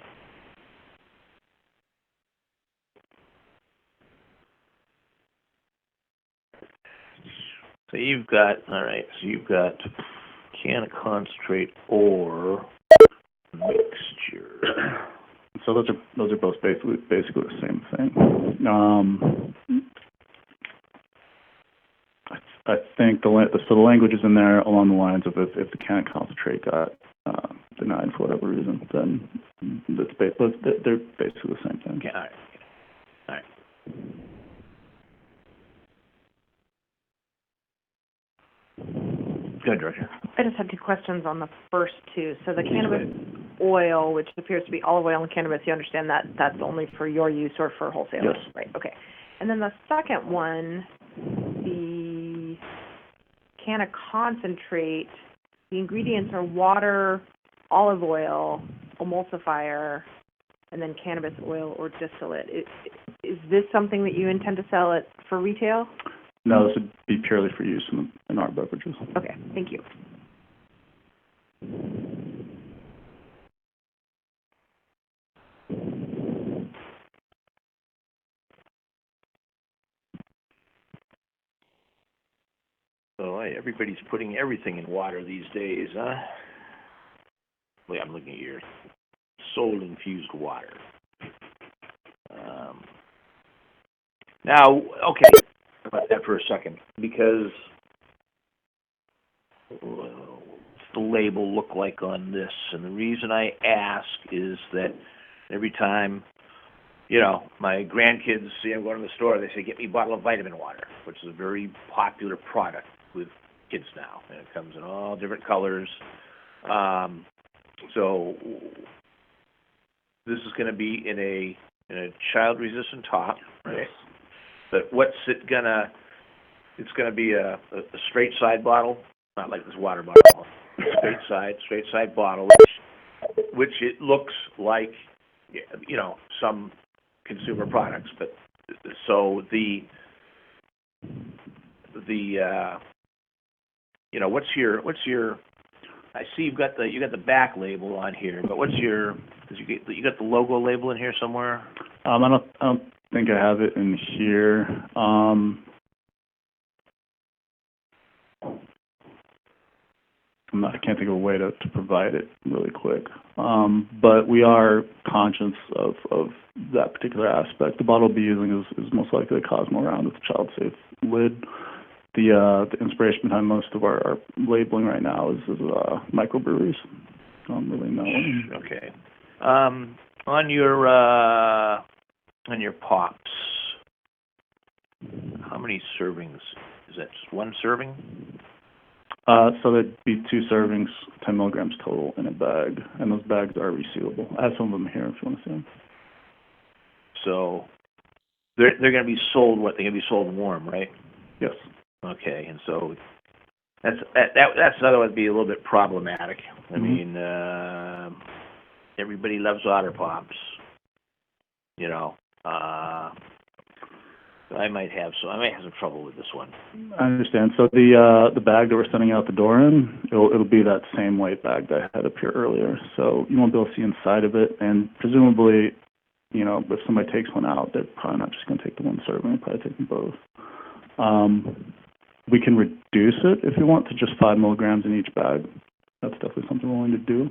So you've got can of concentrate or mixture.
So those are both basically the same thing. I think the language is in there along the lines of if the can of concentrate got denied for whatever reason, then they're basically the same thing.
Okay, all right. Good, Director.
I just had 2 questions on the first 2. So the cannabis oil, which appears to be olive oil and cannabis, you understand that that's only for your use or for wholesalers?
Yes.
Right, okay. And then the second one, the can of concentrate, the ingredients are water, olive oil, emulsifier, and then cannabis oil or distillate. Is this something that you intend to sell it for retail?
No, this would be purely for use in our beverages.
Okay, thank you.
So everybody's putting everything in water these days, huh? Wait, I'm looking at your soul infused water. Now, okay, about that for a second, because what's the label look like on this? And the reason I ask is that every time, you know, my grandkids see I'm going to the store, they say, get me a bottle of vitamin water, which is a very popular product with kids now, and it comes in all different colors. So this is going to be in a child-resistant top, right? But what's it gonna? It's gonna be a straight side bottle, not like this water bottle. Straight side bottle, which it looks like, you know, some consumer products. But so the you know, what's your? I see you got the back label on here, but what's your? Cause you got the logo label in here somewhere.
I don't think I have it in here. I can't think of a way to provide it really quick. But we are conscious of that particular aspect. The bottle we'll be using is most likely a Cosmo round with a child-safe lid. The inspiration behind most of our labeling right now is microbreweries. Really no.
Okay. On your pops, how many servings? Is that just one serving?
So there'd be 2 servings, 10 milligrams total in a bag, and those bags are resealable. I have some of them here if you want to see them.
So they're going to be sold. What, they're going to be sold warm, right?
Yes.
Okay, and so that's another one that'd be a little bit problematic. I mean, everybody loves Otter Pops, you know. I might have some trouble with this one.
I understand. So the bag that we're sending out the door in, it'll be that same white bag that I had up here earlier. So you won't be able to see inside of it, and presumably, you know, if somebody takes one out, they're probably not just going to take the one serving. They're probably taking both. We can reduce it if you want to just 5 milligrams in each bag. That's definitely something we're willing to do.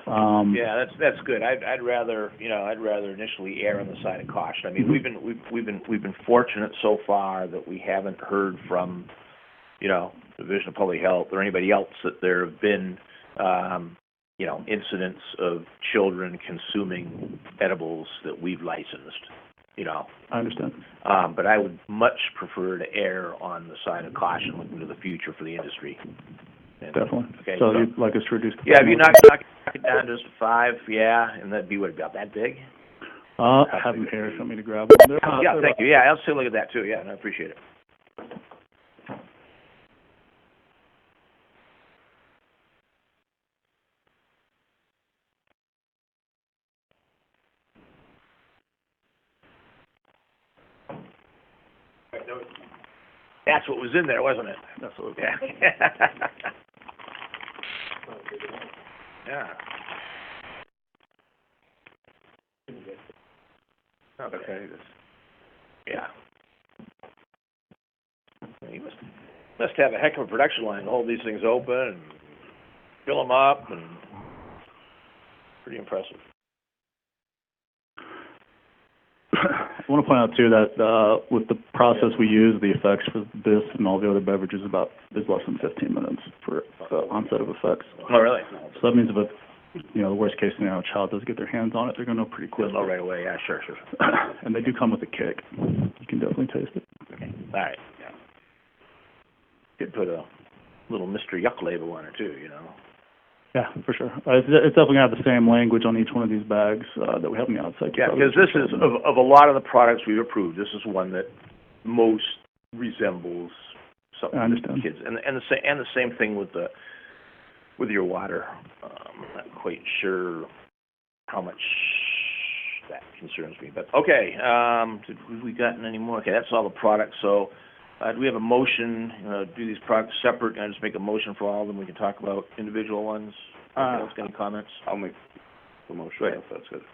Yeah, that's good. I'd rather initially err on the side of caution. I mean, we've been fortunate so far that we haven't heard from, you know, the Division of Public Health or anybody else that there have been, you know, incidents of children consuming edibles that we've licensed. You know.
I understand.
But I would much prefer to err on the side of caution, looking to the future for the industry. And,
definitely.
Okay,
so you'd like us to reduce?
Yeah, if you knock it down to just 5, yeah, and that'd be what, about that big?
I have them here. If you want me to grab them?
Yeah, thank you. Yeah, I'll take a look at that too. Yeah, and I appreciate it. That's what was in there, wasn't it?
That's what.
Yeah. Yeah. Okay. Yeah. You must have a heck of a production line to hold these things open and fill them up, and pretty impressive.
I want to point out too that with the process we use, the effects for this and all the other beverages is less than 15 minutes for onset of effects.
Oh, really?
So that means if the worst case scenario, a child does get their hands on it, they're going to know pretty quickly.
They'll know right away. Yeah, sure.
And they do come with a kick. You can definitely taste it.
Okay. All right. Yeah. Could put a little Mr. Yuck label on it too, you know.
Yeah, for sure. It's definitely going to have the same language on each one of these bags that we have on the outside.
Yeah, because this is, of a lot of the products we've approved, this is one that most resembles something.
I understand.
Kids, and the same thing with your water. I'm not quite sure how much that concerns me, but okay. Have we gotten any more? Okay, that's all the products. So, do we have a motion? Do these products separate? Can I just make a motion for all of them? We can talk about individual ones. Any comments?
I'll make the motion.
Go ahead.
If that's good.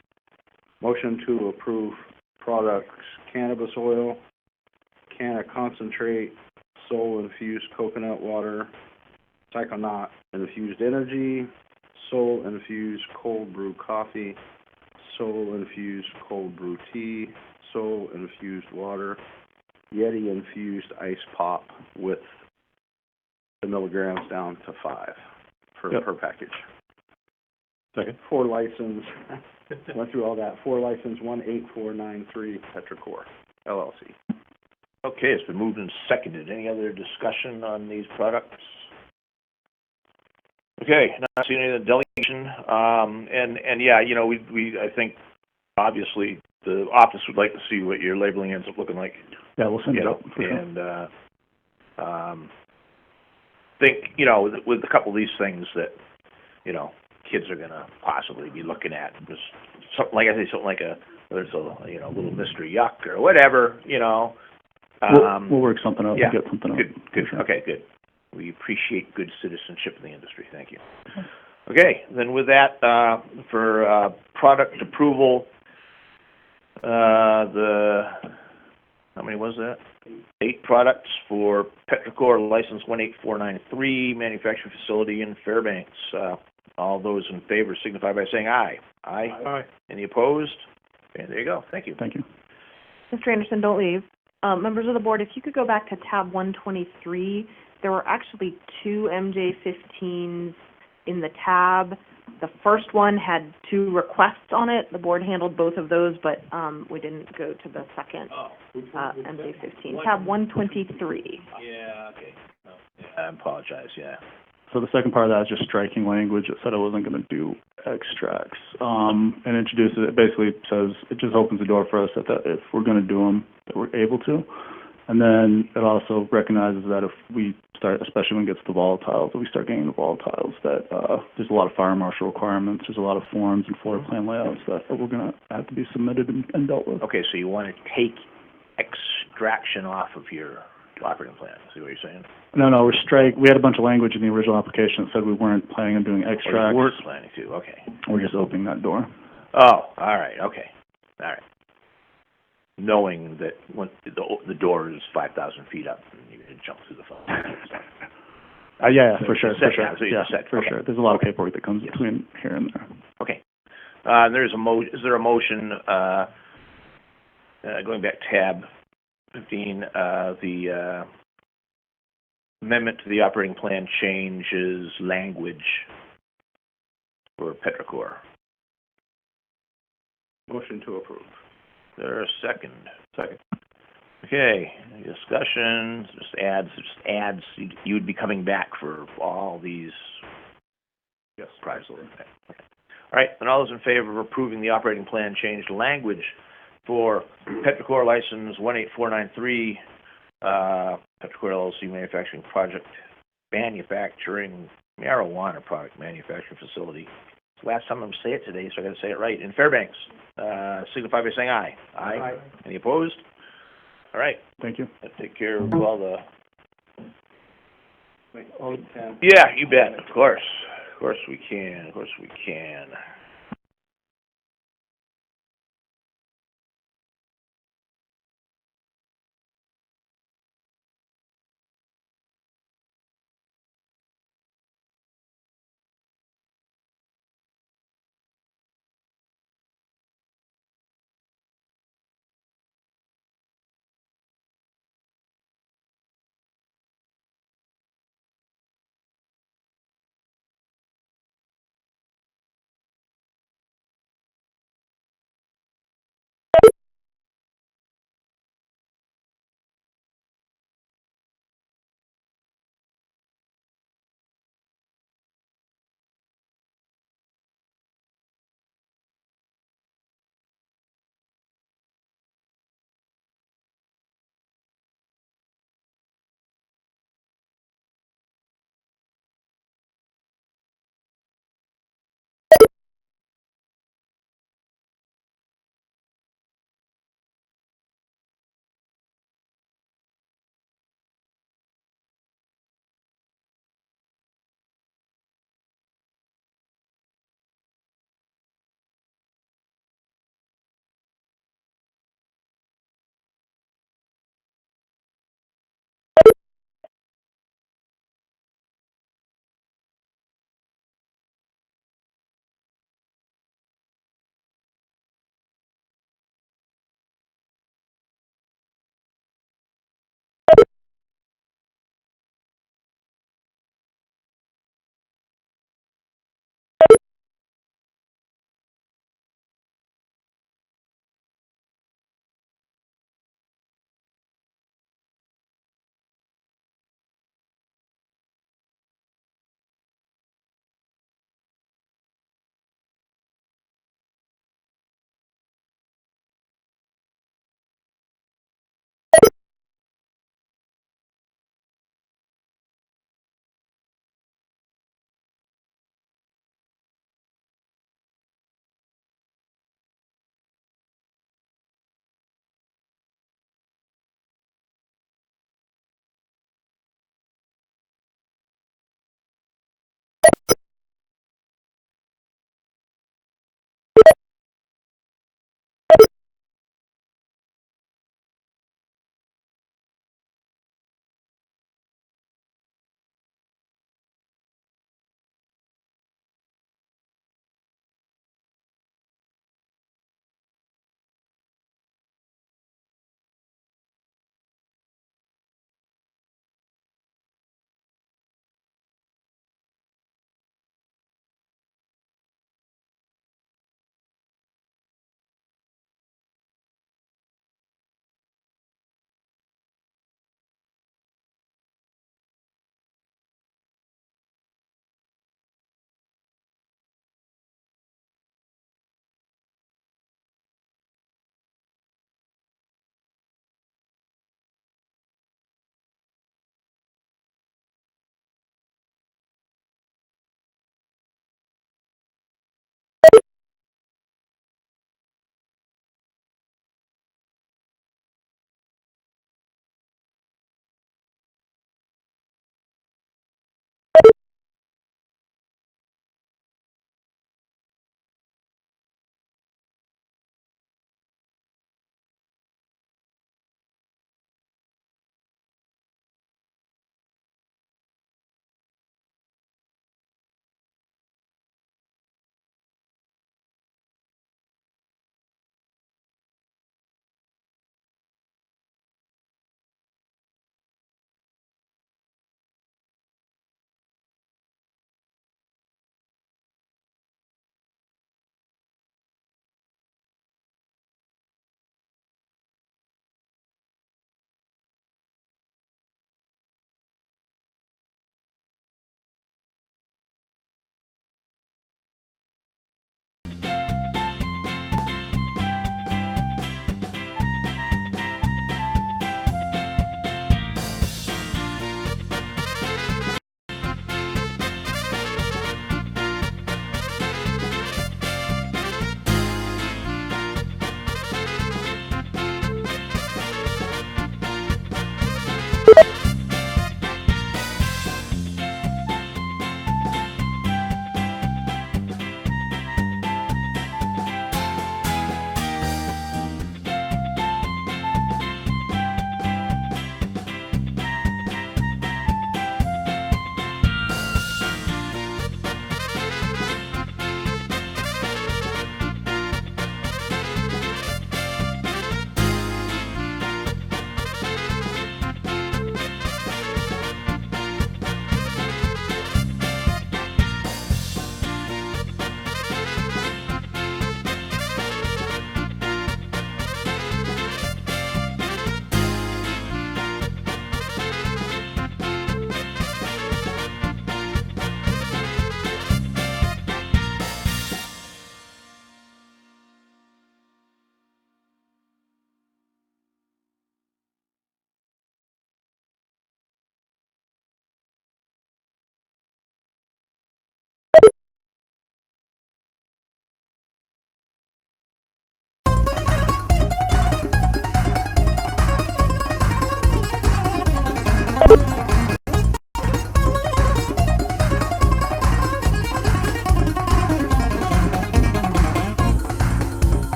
Motion to approve products: cannabis oil, canna concentrate, soul-infused coconut water, Psychonaut infused energy, soul-infused cold brew coffee, soul-infused cold brew tea, soul-infused water, Yeti infused ice pop with the milligrams down to 5 per package.
Second.
For license, went through all that, for license 18493 Petrichor LLC.
Okay, it's been moved and seconded. Any other discussion on these products? Okay, not seeing any of the delegation. And yeah, you know, I think obviously the office would like to see what your labeling ends up looking like.
Yeah, we'll send it out for sure.
And think, you know, with a couple of these things that, you know, kids are gonna possibly be looking at, just something like, I say, something like whether it's a, you know, little mystery yuck or whatever, you know.
We'll work something out.
Yeah,
We'll get something out.
Good.
Sure.
Okay, good. We appreciate good citizenship in the industry. Thank you. Okay, then with that, for product approval, how many was that? 8 products for Petrichor license 18493 manufacturing facility in Fairbanks. All those in favor signify by saying aye. Aye.
Aye.
Any opposed? Okay, there you go. Thank you.
Thank you.
Mr. Anderson, don't leave. Members of the board, if you could go back to tab 123, there were actually 2 MJ15s in the tab. The first one had 2 requests on it. The board handled both of those, but we didn't go to the second MJ15. Tab 123.
Yeah, okay. No, yeah, I apologize, yeah.
So the second part of that is just striking language. It said I wasn't going to do extracts. And introduces it basically says, it just opens the door for us that if we're going to do them, that we're able to. And then it also recognizes that if we start, especially when it gets to volatiles, if we start getting the volatiles, that there's a lot of fire marshal requirements, there's a lot of forms and floor plan layouts that we're going to have to be submitted and dealt with.
Okay, so you want to take extraction off of your operating plan, see what you're saying?
No, we had a bunch of language in the original application that said we weren't planning on doing extracts.
Or you weren't planning to, okay.
We're just opening that door.
Oh, all right, okay, all right. Knowing that when the door is 5,000 feet up, and you're going to jump through the phone.
Yeah, for sure.
Okay.
There's a lot of paperwork that comes between here and there.
Okay. Is there a motion, going back tab 15, the amendment to the operating plan changes language for Petrichor?
Motion to approve.
There a second? Second. Okay, any discussion, just adds, you would be coming back for all these?
Yes.
Projects. Okay. All right, and all those in favor of approving the operating plan change language for Petrichor license 18493, Petrichor LLC manufacturing project, manufacturing marijuana product manufacturing facility. It's the last time I'm going to say it today, so I got to say it right. In Fairbanks, signify by saying aye. Aye. Any opposed? All right.
Thank you.
That take care of all the. Yeah, you bet. Of course we can.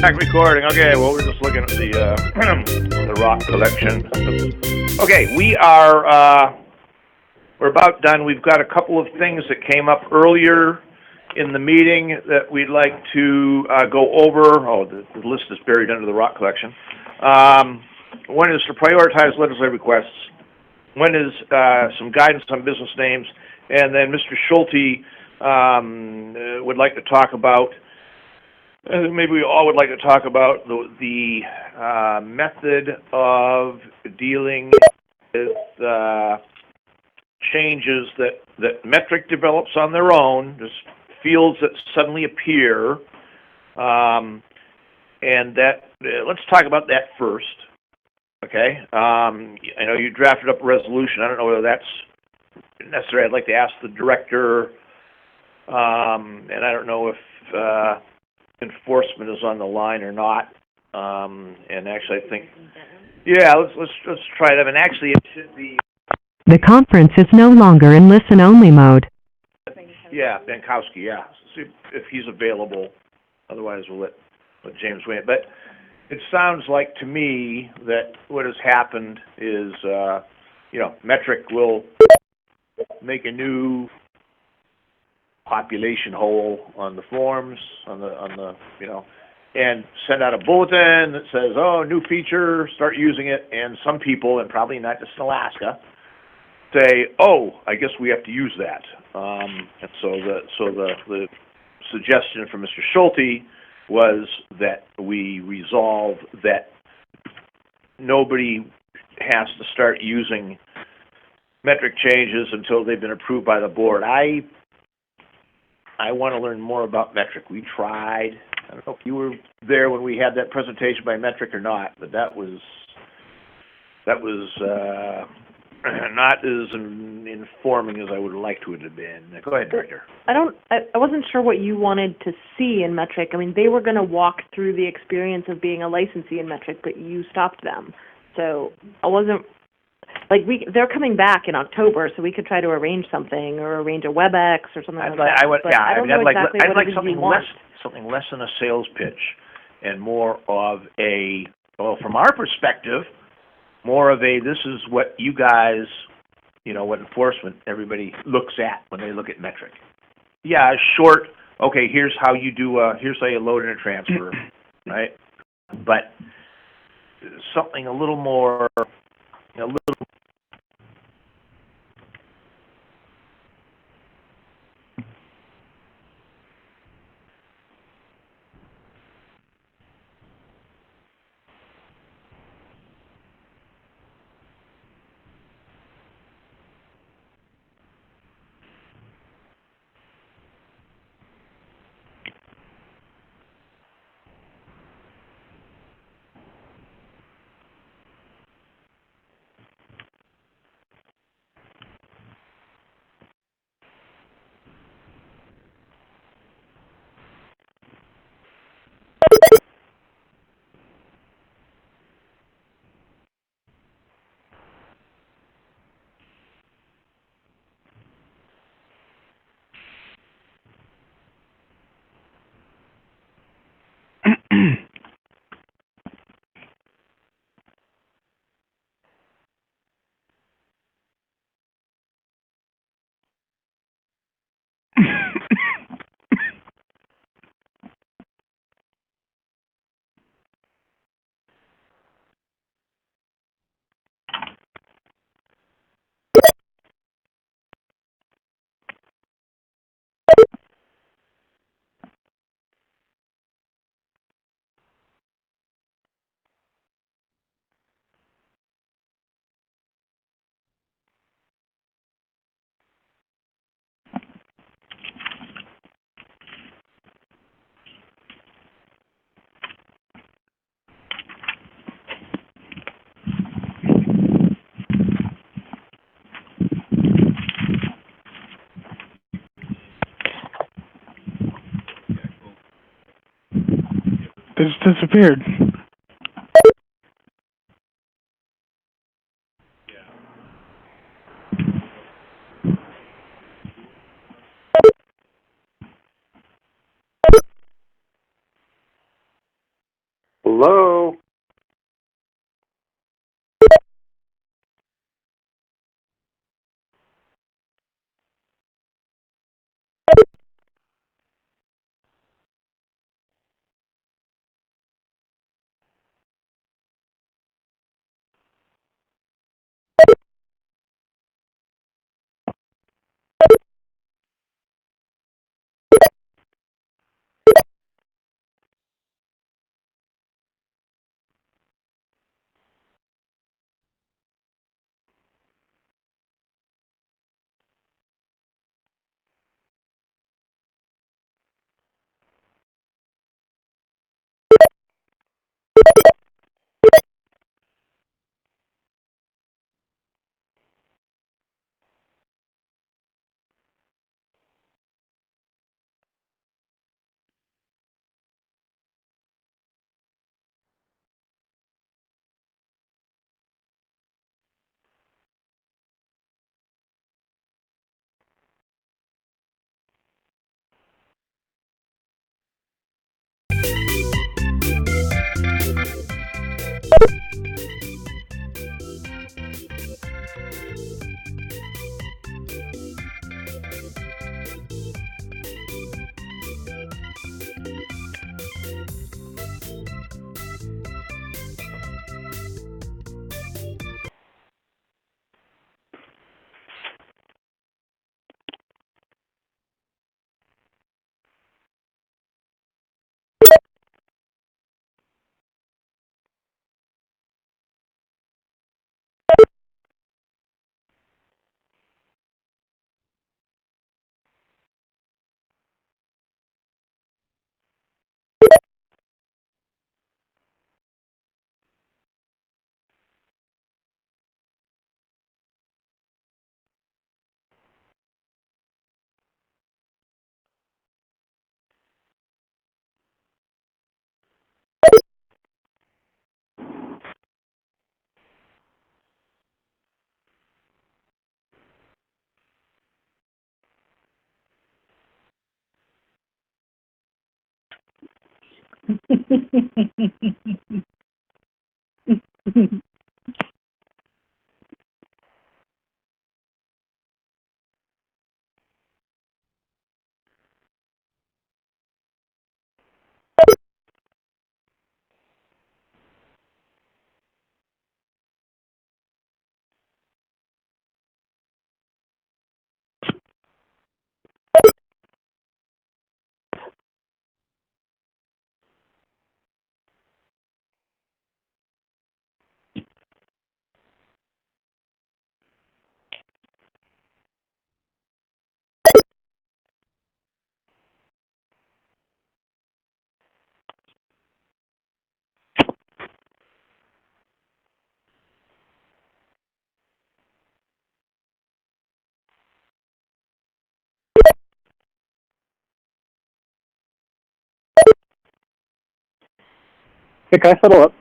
Back recording. Okay, well, we're just looking at the the rock collection. Okay, we're about done. We've got a couple of things that came up earlier in the meeting that we'd like to go over. Oh, the list is buried under the rock collection. One is to prioritize legislative requests. One is some guidance on business names, and then Mr. Schulte would like to talk about. Maybe we all would like to talk about the method of dealing with changes that Metric develops on their own, just fields that suddenly appear, and that let's talk about that first. Okay, I know you drafted up a resolution. I don't know whether that's necessary. I'd like to ask the director, and I don't know if enforcement is on the line or not. And actually, I think, yeah, let's try that. And actually, it should be.
The conference is no longer in listen-only mode.
Yeah, Bankowski. Yeah, see if he's available. Otherwise, we'll let James weigh in. But it sounds like to me that what has happened is, Metric will make a new population hole on the forms, on the and send out a bulletin that says, oh, new feature, start using it. And some people, and probably not just in Alaska, say, oh, I guess we have to use that. And so the suggestion from Mr. Schulte was that we resolve that nobody has to start using metric changes until they've been approved by the board. I want to learn more about metric. We tried. I don't know if you were there when we had that presentation by metric or not, but that was not as informing as I would like to have been. Go ahead, Director.
I wasn't sure what you wanted to see in metric. I mean, they were going to walk through the experience of being a licensee in metric, but you stopped them. So I wasn't. They're coming back in October, so we could try to arrange something or arrange a WebEx or something like that.
I'd like something less than a sales pitch and more of a, well, from our perspective, more of a, this is what you guys, what enforcement everybody looks at when they look at metric. Yeah, short, okay, here's how you load and a transfer, right? But something a little more,
They just disappeared.
Hey, can I settle up?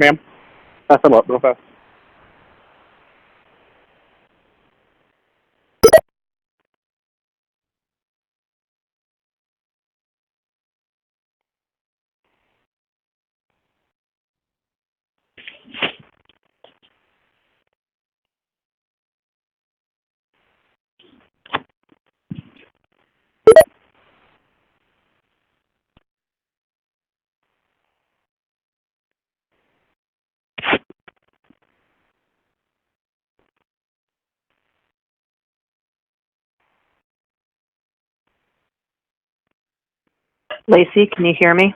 Ma'am, can I settle up real fast?
Lacey, can you hear me?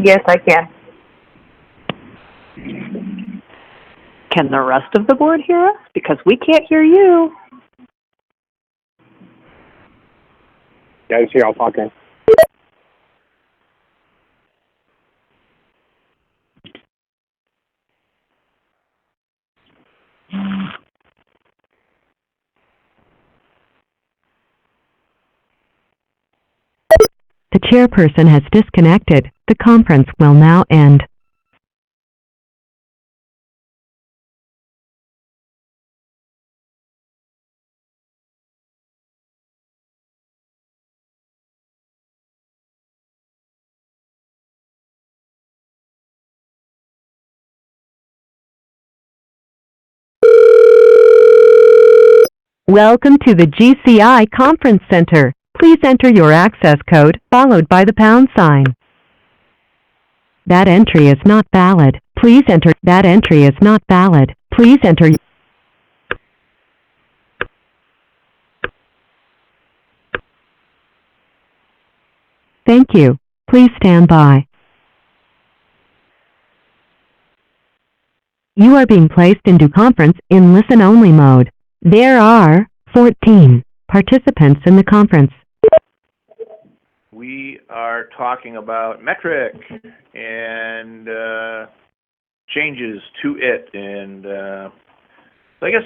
Yes, I can. Can the rest of the board hear us? Because we can't hear you.
Yeah, I see y'all talking.
The chairperson has disconnected. The conference will now end. Welcome to the GCI Conference Center. Please enter your access code followed by the pound sign. That entry is not valid. Please enter. That entry is not valid. Please enter. Thank you. Please stand by. You are being placed into conference in listen-only mode. There are 14 participants in the conference.
We are talking about metric and changes to it, and so I guess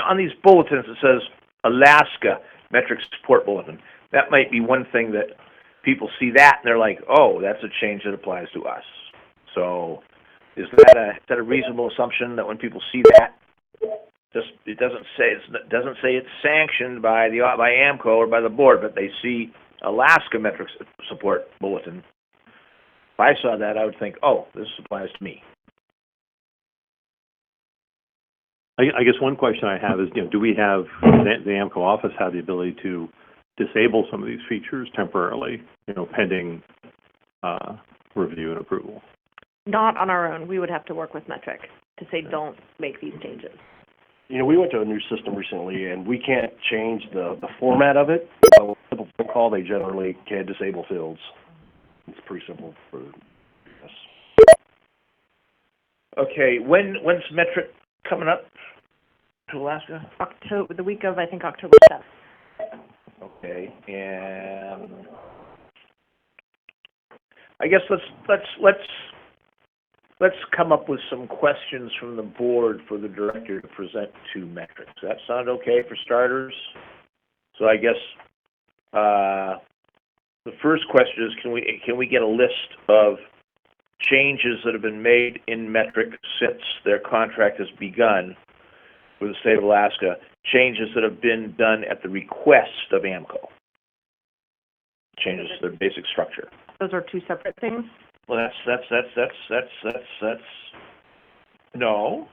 on these bulletins it says Alaska Metric Support Bulletin. That might be one thing that people see that and they're like, oh, that's a change that applies to us. So is that a reasonable assumption that when people see that, it doesn't say it's sanctioned by AMCO or by the board, but they see Alaska Metric Support Bulletin. If I saw that, I would think, oh, this applies to me.
I guess one question I have is, do we have, the AMCO office have the ability to disable some of these features temporarily, pending review and approval?
Not on our own. We would have to work with Metric to say don't make these changes.
We went to a new system recently, and we can't change the format of it. So, simple phone call, they generally can disable fields. It's pretty simple for us.
Okay, when's Metric coming up to Alaska?
The week of, I think, October 7th.
Okay, and I guess let's come up with some questions from the board for the director to present to Metric. Does that sound okay for starters? So I guess the first question is, can we get a list of changes that have been made in Metric since their contract has begun with the state of Alaska, changes that have been done at the request of AMCO?
changes their basic structure.
Those are two separate things?
Well, no.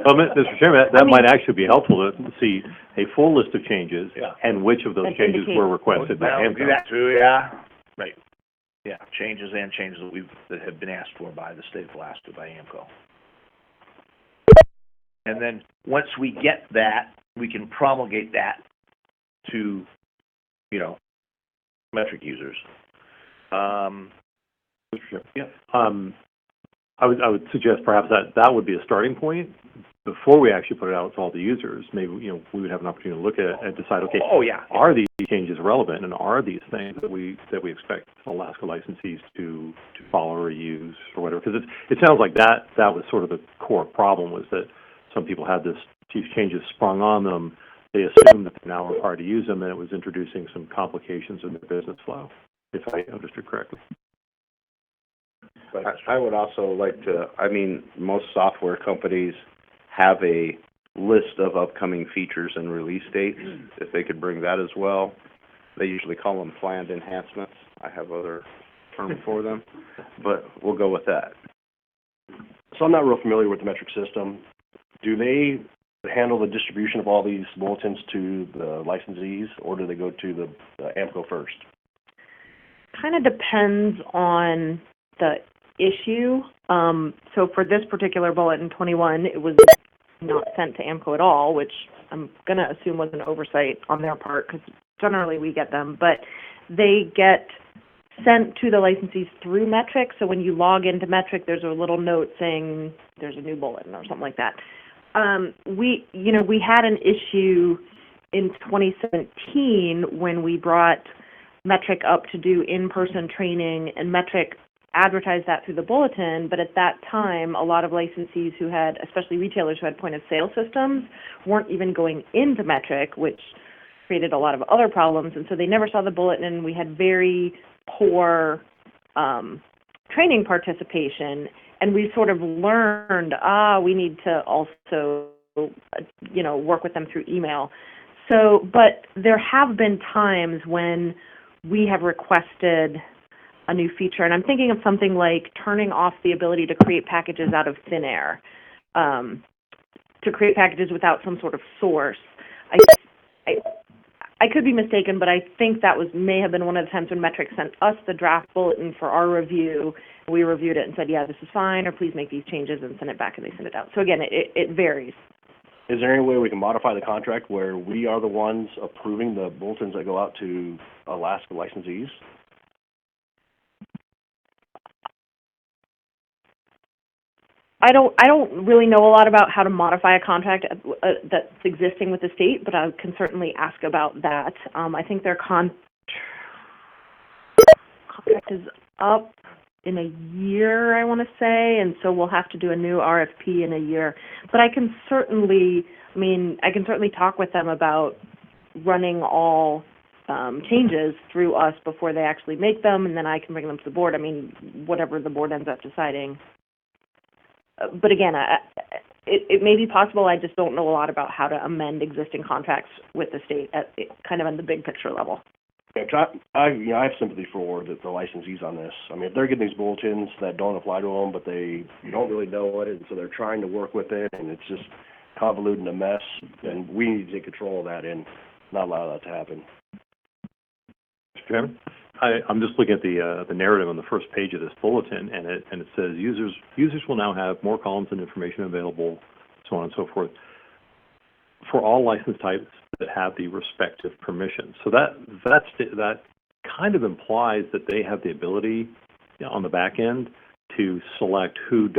Well, Mr. Chairman, that might actually be helpful to see a full list of changes and which of those
And
changes
indicate-
were requested by
Well, do
AMCO.
that too, yeah. Right. Yeah, changes that have been asked for by the state of Alaska by AMCO. And then, once we get that, we can promulgate that to, metric users.
Yeah. I would suggest perhaps that would be a starting point before we actually put it out to all the users. Maybe, we would have an opportunity to look at it and decide, okay,
Oh, yeah.
are these changes relevant, and are these things that we expect Alaska licensees to follow or use or whatever? Because it sounds like that was sort of the core problem, was that some people had these changes sprung on them. They assumed that they're now required to use them, and it was introducing some complications in their business flow, if I understood correctly.
But I would also like to, most software companies have a list of upcoming features and release dates. If they could bring that as well. They usually call them planned enhancements. I have other terms for them, but we'll go with that.
So I'm not real familiar with the metric system. Do they handle the distribution of all these bulletins to the licensees, or do they go to the AMCO first?
Kind of depends on the issue. So for this particular bulletin 21, it was not sent to AMCO at all, which I'm going to assume was an oversight on their part, because generally we get them, but they get sent to the licensees through Metric. So when you log into Metric, there's a little note saying there's a new bulletin or something like that. We had an issue in 2017 when we brought Metric up to do in-person training, and Metric advertised that through the bulletin, but at that time, a lot of licensees who had, especially retailers who had point-of-sale systems, weren't even going into Metric, which created a lot of other problems, and so they never saw the bulletin, and we had very poor training participation, and we sort of learned, we need to also, work with them through email. So, but there have been times when we have requested a new feature, and I'm thinking of something like turning off the ability to create packages out of thin air, to create packages without some sort of source. I could be mistaken, but I think that may have been one of the times when Metric sent us the draft bulletin for our review. We reviewed it and said, yeah, this is fine, or please make these changes, and send it back, and they send it out. So again, it varies.
Is there any way we can modify the contract where we are the ones approving the bulletins that go out to Alaska licensees?
I don't really know a lot about how to modify a contract that's existing with the state, but I can certainly ask about that. I think their contract is up in a year, I want to say, and so we'll have to do a new RFP in a year. But I can certainly talk with them about running all changes through us before they actually make them, and then I can bring them to the board. Whatever the board ends up deciding. But again, it may be possible. I just don't know a lot about how to amend existing contracts with the state kind of on the big picture level.
Yeah, I have sympathy for the licensees on this. If they're getting these bulletins that don't apply to them, but they don't really know it, and so they're trying to work with it, and it's just convoluted and a mess, then we need to take control of that and not allow that to happen.
Mr. Chairman? I'm just looking at the narrative on the first page of this bulletin, and it says users will now have more columns and information available, so on and so forth, for all license types that have the respective permissions. So that kind of implies that they have the ability on the back end to select who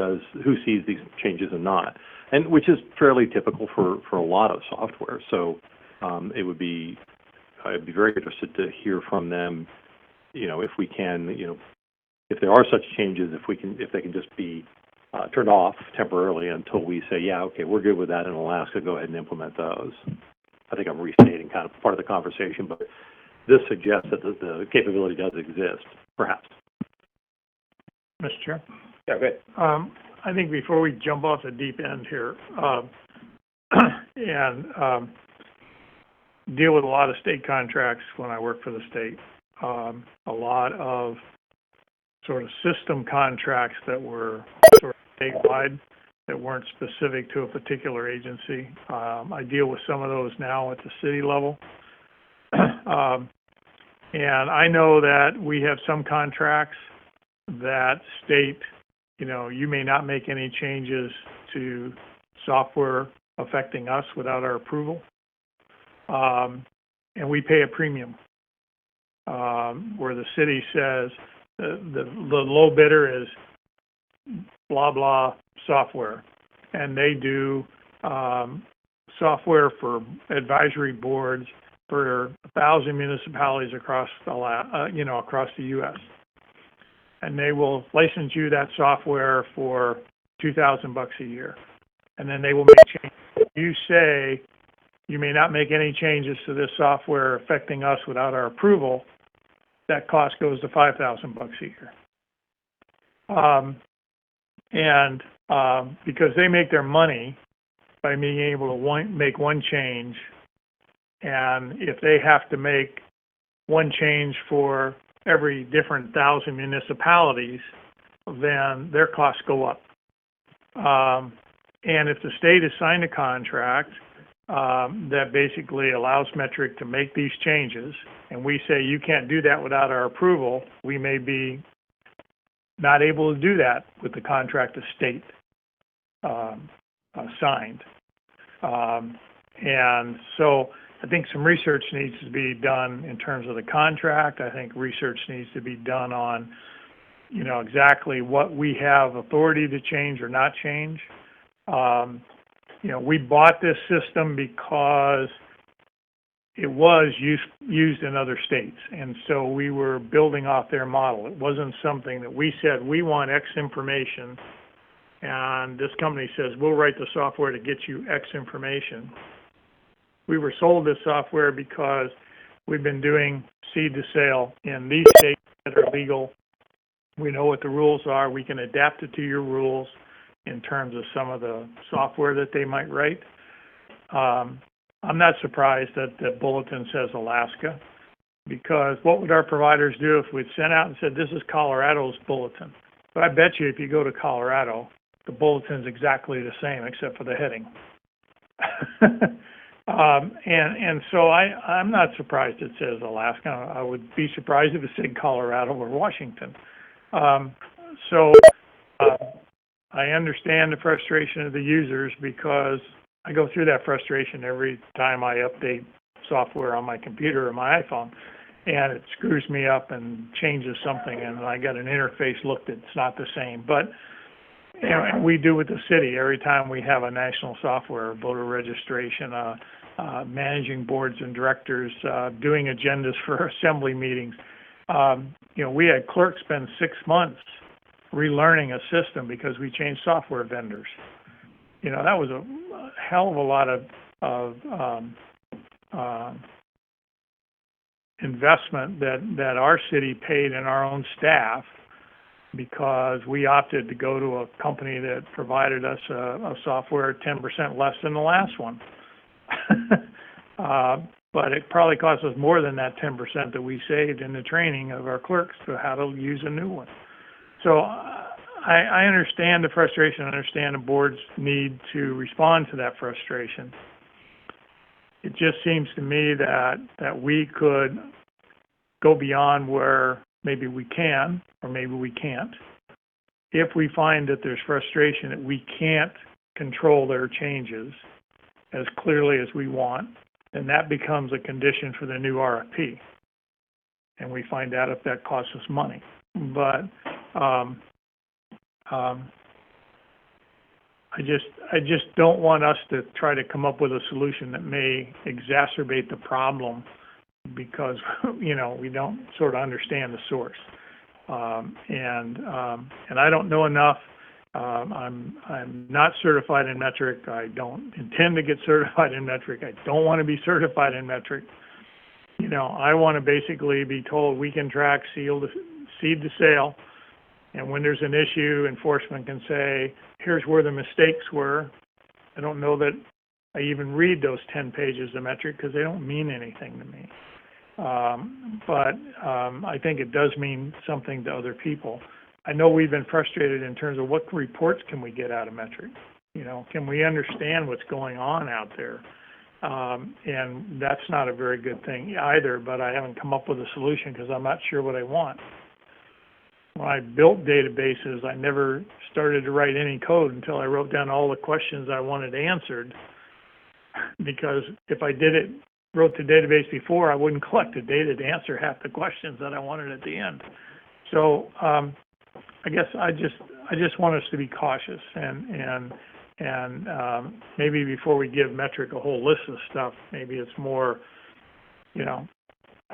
sees these changes and not, and which is fairly typical for a lot of software. So I'd be very interested to hear from them. If we can, if there are such changes, if they can just be turned off temporarily until we say, yeah, okay, we're good with that in Alaska, go ahead and implement those. I think I'm restating kind of part of the conversation, but this suggests that the capability does exist, perhaps.
Mr. Chair?
Yeah, good.
I think before we jump off the deep end here, and deal with a lot of state contracts when I work for the state, a lot of sort of system contracts that were sort of statewide that weren't specific to a particular agency. I deal with some of those now at the city level. And I know that we have some contracts that state, you may not make any changes to software affecting us without our approval. And we pay a premium, where the city says the low bidder is blah, blah software. And they do software for advisory boards for 1,000 municipalities across across the U.S. And they will license you that software for $2,000 a year. And then they will make changes. If you say you may not make any changes to this software affecting us without our approval, that cost goes to $5,000 a year. Because they make their money by being able to make one change, and if they have to make one change for every different 1,000 municipalities, then their costs go up. And if the state has signed a contract that basically allows Metric to make these changes, and we say you can't do that without our approval, we may be not able to do that with the contract the state signed. And so I think some research needs to be done in terms of the contract. I think research needs to be done on, exactly what we have authority to change or not change. We bought this system because it was used in other states, and so we were building off their model. It wasn't something that we said, we want X information, and this company says, we'll write the software to get you X information. We were sold this software because we've been doing seed to sale in these states that are legal. We know what the rules are. We can adapt it to your rules in terms of some of the software that they might write. I'm not surprised that the bulletin says Alaska, because what would our providers do if we'd sent out and said, this is Colorado's bulletin? But I bet you if you go to Colorado, the bulletin's exactly the same except for the heading. And so I'm not surprised it says Alaska. I would be surprised if it said Colorado or Washington. I understand the frustration of the users, because I go through that frustration every time I update software on my computer or my iPhone, and it screws me up and changes something, and I get an interface look that's not the same. But we do with the city every time we have a national software, voter registration, managing boards and directors, doing agendas for assembly meetings. We had clerks spend 6 months relearning a system because we changed software vendors. That was a hell of a lot of investment that our city paid in our own staff, because we opted to go to a company that provided us a software 10% less than the last one. But it probably cost us more than that 10% that we saved in the training of our clerks to how to use a new one. So I understand the frustration. I understand the board's need to respond to that frustration. It just seems to me that we could go beyond where maybe we can or maybe we can't. If we find that there's frustration that we can't control their changes as clearly as we want, then that becomes a condition for the new RFP. And we find out if that costs us money. But I just don't want us to try to come up with a solution that may exacerbate the problem, because we don't sort of understand the source. And I don't know enough. I'm not certified in Metric. I don't intend to get certified in Metric. I don't want to be certified in Metric. I want to basically be told we can track seed to sale, and when there's an issue, enforcement can say, here's where the mistakes were. I don't know that I even read those 10 pages of Metric, because they don't mean anything to me. I think it does mean something to other people. I know we've been frustrated in terms of what reports can we get out of metric. Can we understand what's going on out there? And that's not a very good thing either, but I haven't come up with a solution because I'm not sure what I want. When I built databases, I never started to write any code until I wrote down all the questions I wanted answered, because if I wrote the database before, I wouldn't collect the data to answer half the questions that I wanted at the end. So I guess I just want us to be cautious and maybe before we give metric a whole list of stuff, maybe it's more,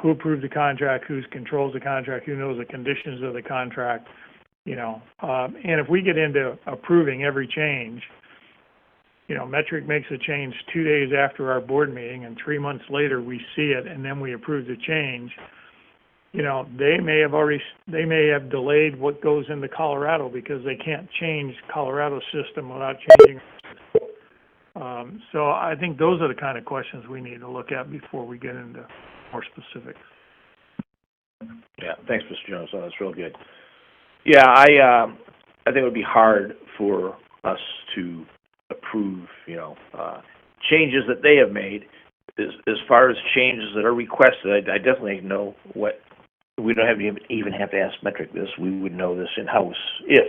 who approved the contract, who controls the contract, who knows the conditions of the contract, and if we get into approving every change, metric makes a change 2 days after our board meeting, and 3 months later we see it, and then we approve the change. They may have delayed what goes into Colorado because they can't change Colorado's system without changing our system. So I think those are the kind of questions we need to look at before we get into more specifics.
Yeah, thanks, Mr. Jones. Oh, that's real good. Yeah, I think it would be hard for us to approve, changes that they have made. As far as changes that are requested, I definitely know what. We don't even have to ask metric this. We would know this in-house if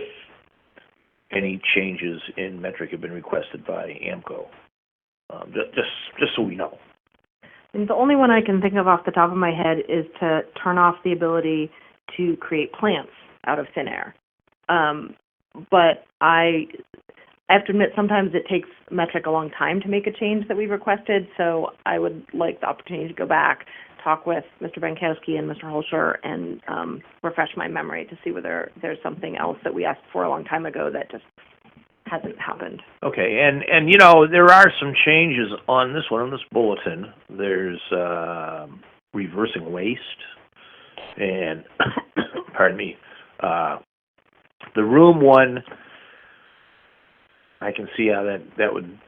any changes in metric have been requested by AMCO. Just so we know.
And the only one I can think of off the top of my head is to turn off the ability to create plants out of thin air. But I have to admit, sometimes it takes metric a long time to make a change that we've requested, so I would like the opportunity to go back, talk with Mr. Bankowski and Mr. Holscher, and refresh my memory to see whether there's something else that we asked for a long time ago that just hasn't happened.
Okay, and there are some changes on this one, on this bulletin. There's reversing waste, and pardon me, the room one. I can see how that would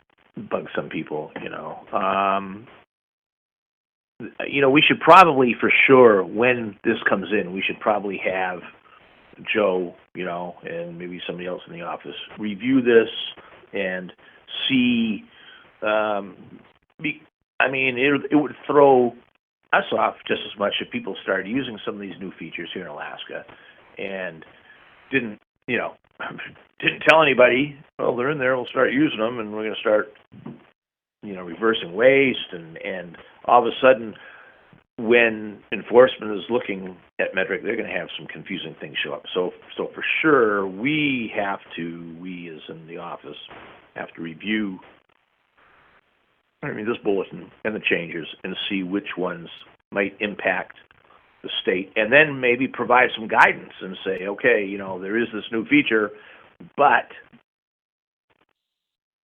bug some people. We should probably, for sure, when this comes in, we should probably have Joe, and maybe somebody else in the office review this and see. It would throw us off just as much if people started using some of these new features here in Alaska and didn't tell anybody. Well, they're in there. We'll start using them, and we're going to start, reversing waste, and all of a sudden, when enforcement is looking at metric, they're going to have some confusing things show up. So for sure, we as in the office, have to review this bulletin and the changes and see which ones might impact the state, and then maybe provide some guidance and say, okay, there is this new feature, but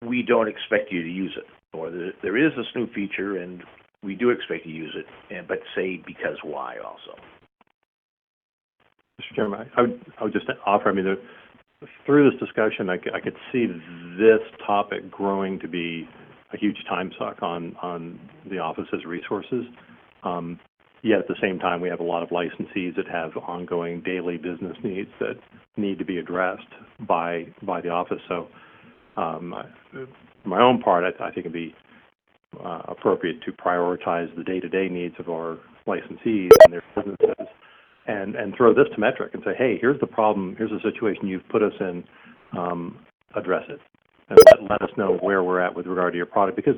we don't expect you to use it. Or there is this new feature, and we do expect you to use it, but say because why also.
Mr. Chairman, I would just offer, through this discussion, I could see this topic growing to be a huge time suck on the office's resources. Yet at the same time, we have a lot of licensees that have ongoing daily business needs that need to be addressed by the office. So, for my own part, I think it'd be appropriate to prioritize the day-to-day needs of our licensees and their businesses, and throw this to metric and say, hey, here's the problem, here's the situation you've put us in, address it, and let us know where we're at with regard to your product, because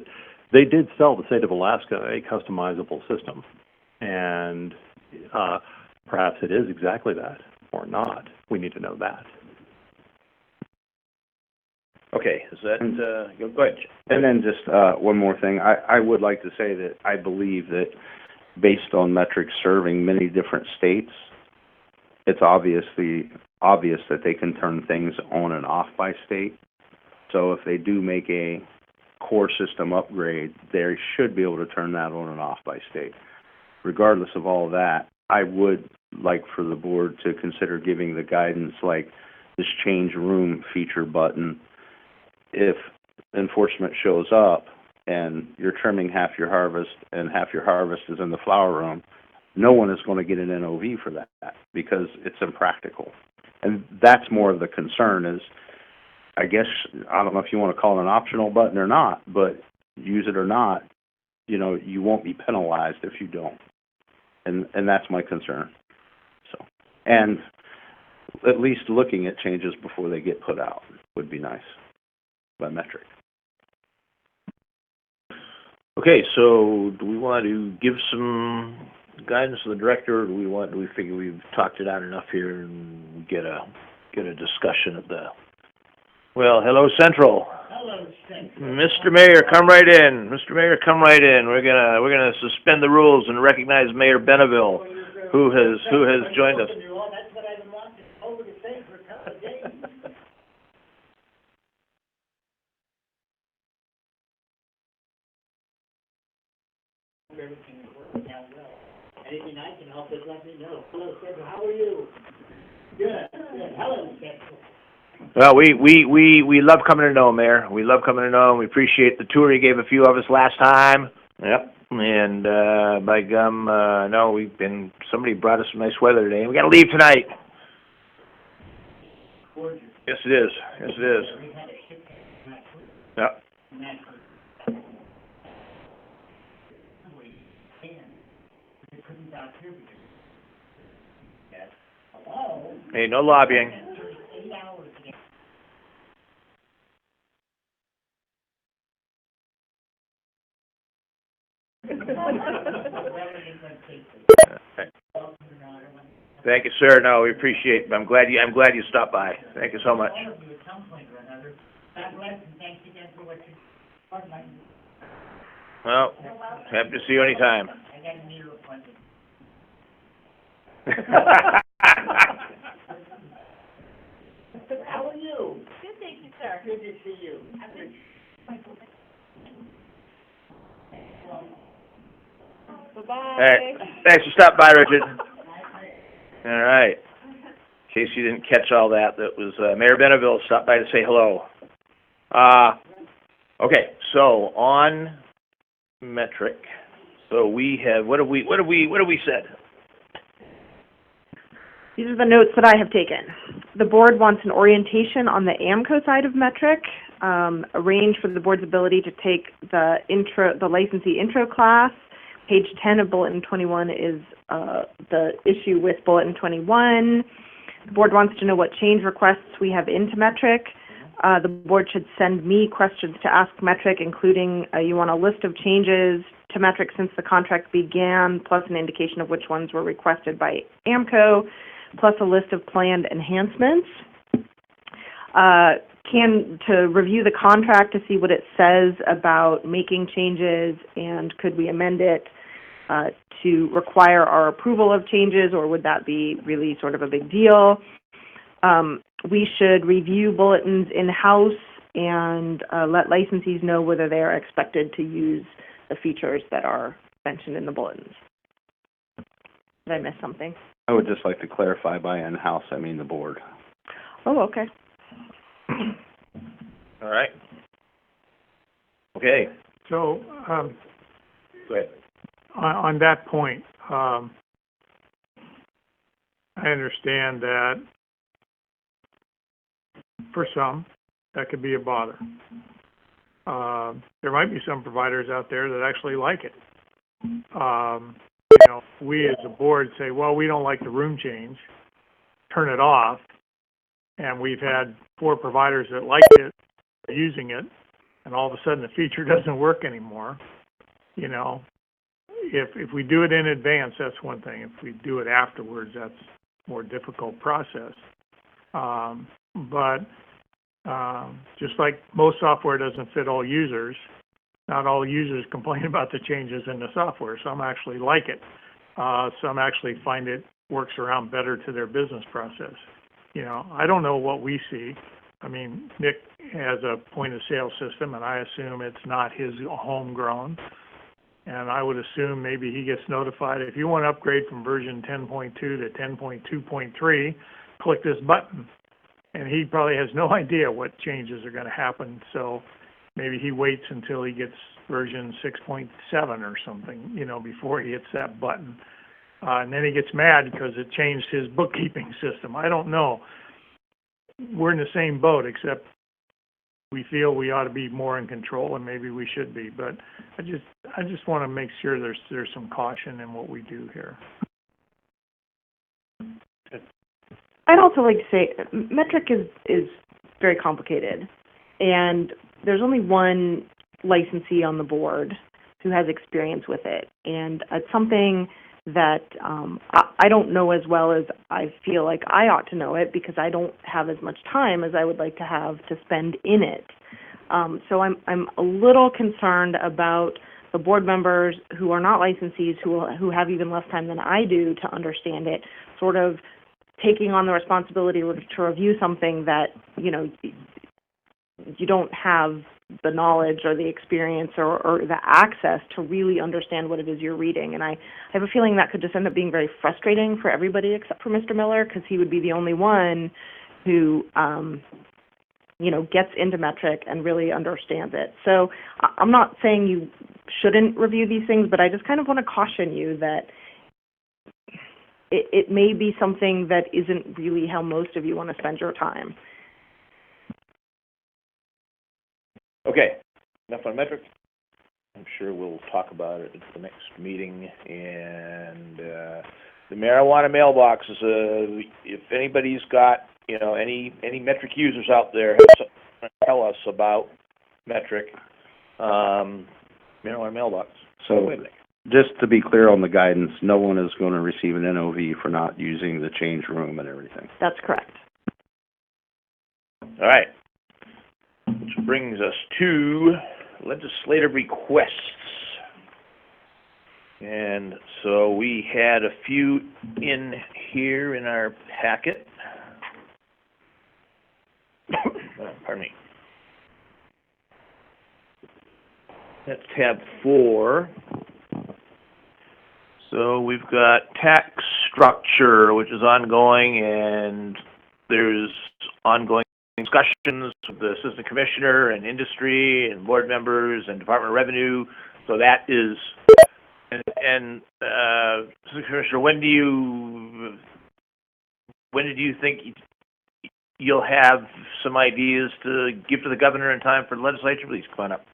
they did sell the state of Alaska a customizable system. And perhaps it is exactly that, or not. We need to know that.
Okay, is that, go ahead.
And then just one more thing. I would like to say that I believe that based on metrics serving many different states, it's obvious that they can turn things on and off by state. So if they do make a core system upgrade, they should be able to turn that on and off by state. Regardless of all of that, I would like for the board to consider giving the guidance like this change room feature button. If enforcement shows up and you're trimming half your harvest and half your harvest is in the flower room, no one is going to get an NOV for that because it's impractical. And that's more of the concern is, I guess, I don't know if you want to call it an optional button or not, but use it or not, you won't be penalized if you don't. And that's my concern. So, and at least looking at changes before they get put out would be nice by metric.
Okay, so do we want to give some guidance to the director, or do we figure we've talked it out enough here and get a discussion of the, well, hello Central. Hello Central. Mr. Mayor, come right in. Mr. Mayor, come right in. We're gonna suspend the rules and recognize Mayor Benneville, who has joined us.
That's what I've been wanting over to say for a couple of days. Everything is working out well. Anything I can help with, let me know. Hello, Central. How are you? Good. Hello, Central.
Well, we love coming to know him, Mayor. We love coming to know him. We appreciate the tour he gave a few of us last time. Yep. And by gum, no, somebody brought us some nice weather today. We got to leave tonight. Yes, it is. Yes, it is. Yep. Hey, no lobbying. Thank you, sir. No, we appreciate it. I'm glad you stopped by. Thank you so much. Well, happy to see you anytime.
How are you? Good, thank you, sir. Good to see you.
Bye-bye.
All right. Thanks for stopping by, Richard. All right. In case you didn't catch all that, that was Mayor Benneville stopped by to say hello. Okay, so on metric, so we have what have we said?
These are the notes that I have taken. The board wants an orientation on the AMCO side of metric, arrange for the board's ability to take the licensee intro class. Page 10 of Bulletin 21 is the issue with Bulletin 21. The board wants to know what change requests we have into metric. The board should send me questions to ask metric, including you want a list of changes to metric since the contract began, plus an indication of which ones were requested by AMCO, plus a list of planned enhancements. To review the contract to see what it says about making changes, and could we amend it to require our approval of changes, or would that be really sort of a big deal? We should review bulletins in-house and let licensees know whether they are expected to use the features that are mentioned in the bulletins. Did I miss something?
I would just like to clarify by in-house, I mean the board.
Oh, okay.
All right. Okay.
So,
Go ahead.
on that point, I understand that for some, that could be a bother. There might be some providers out there that actually like it. We as a board say, well, we don't like the room change, turn it off, and we've had 4 providers that like it, using it, and all of a sudden the feature doesn't work anymore. If we do it in advance, that's one thing. If we do it afterwards, that's a more difficult process. But just like most software doesn't fit all users, not all users complain about the changes in the software. Some actually like it. Some actually find it works around better to their business process. I don't know what we see. I mean, Nick has a point-of-sale system, and I assume it's not his homegrown. And I would assume maybe he gets notified, if you want to upgrade from version 10.2 to 10.2.3, click this button. And he probably has no idea what changes are going to happen, so maybe he waits until he gets version 6.7 or something, before he hits that button. and then he gets mad because it changed his bookkeeping system. I don't know. We're in the same boat, except we feel we ought to be more in control, and maybe we should be. But I just want to make sure there's some caution in what we do here.
I'd also like to say, metric is very complicated, and there's only one licensee on the board who has experience with it, and it's something that I don't know as well as I feel like I ought to know it, because I don't have as much time as I would like to have to spend in it. So I'm a little concerned about the board members who are not licensees, who have even less time than I do to understand it, sort of taking on the responsibility to review something that, you know, you don't have the knowledge or the experience or the access to really understand what it is you're reading. And I have a feeling that could just end up being very frustrating for everybody except for Mr. Miller, because he would be the only one who, you know, gets into metric and really understands it. So I'm not saying you shouldn't review these things, but I just kind of want to caution you that it may be something that isn't really how most of you want to spend your time.
Okay, enough on metric. I'm sure we'll talk about it at the next meeting. And the marijuana mailboxes, if anybody's got, you know, any metric users out there have something to tell us about metric, marijuana mailbox.
So, just to be clear on the guidance, no one is going to receive an NOV for not using the change room and everything.
That's correct.
All right. Which brings us to legislative requests. And so we had a few in here in our packet. Pardon me. That's tab 4. So we've got tax structure, which is ongoing, and there's ongoing discussions with the assistant commissioner and industry and board members and Department of Revenue. So that is, and assistant commissioner, when did you think you'll have some ideas to give to the governor in time for the legislature? Please come on up.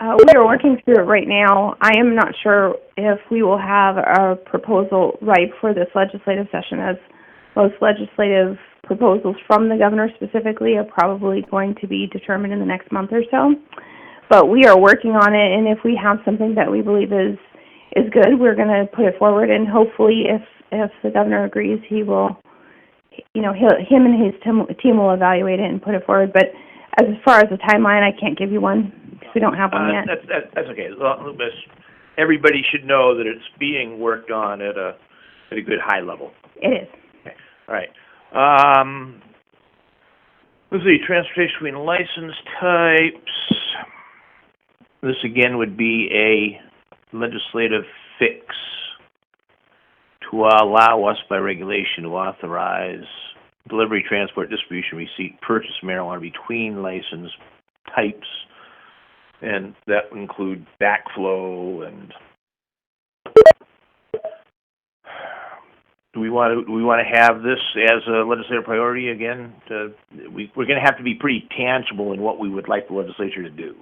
We are working through it right now. I am not sure if we will have a proposal ripe for this legislative session, as most legislative proposals from the governor specifically are probably going to be determined in the next month or so. But we are working on it, and if we have something that we believe is good, we're going to put it forward, and hopefully if the governor agrees, he will, you know, him and his team will evaluate it and put it forward. But as far as a timeline, I can't give you one, because we don't have one yet.
That's okay. Well, everybody should know that it's being worked on at a good high level.
It is.
Okay. All right. Let's see, transportation between license types. This again would be a legislative fix to allow us by regulation to authorize delivery, transport, distribution, receipt, purchase of marijuana between license types, and that would include backflow. And do we want to have this as a legislative priority again? We're going to have to be pretty tangible in what we would like the legislature to do,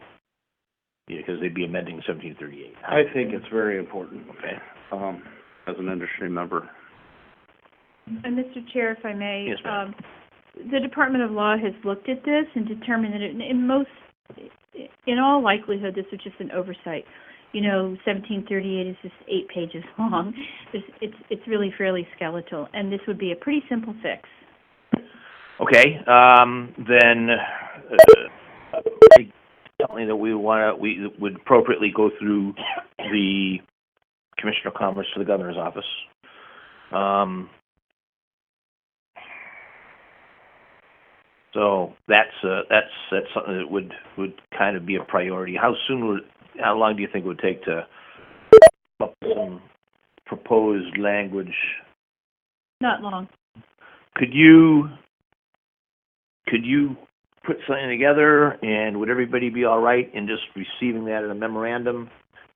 because they'd be amending 1738.
I think it's very important.
Okay.
As an industry member.
And Mr. Chair, if I may,
Yes, ma'am.
The Department of Law has looked at this and determined that in all likelihood, this was just an oversight. You know, 1738 is just 8 pages long. It's really fairly skeletal, and this would be a pretty simple fix.
Okay. Then something that we would appropriately go through the Commissioner of Commerce to the Governor's office. So that's something that would kind of be a priority. How long do you think it would take to come up with some proposed language?
Not long.
Could you put something together, and would everybody be all right in just receiving that in a memorandum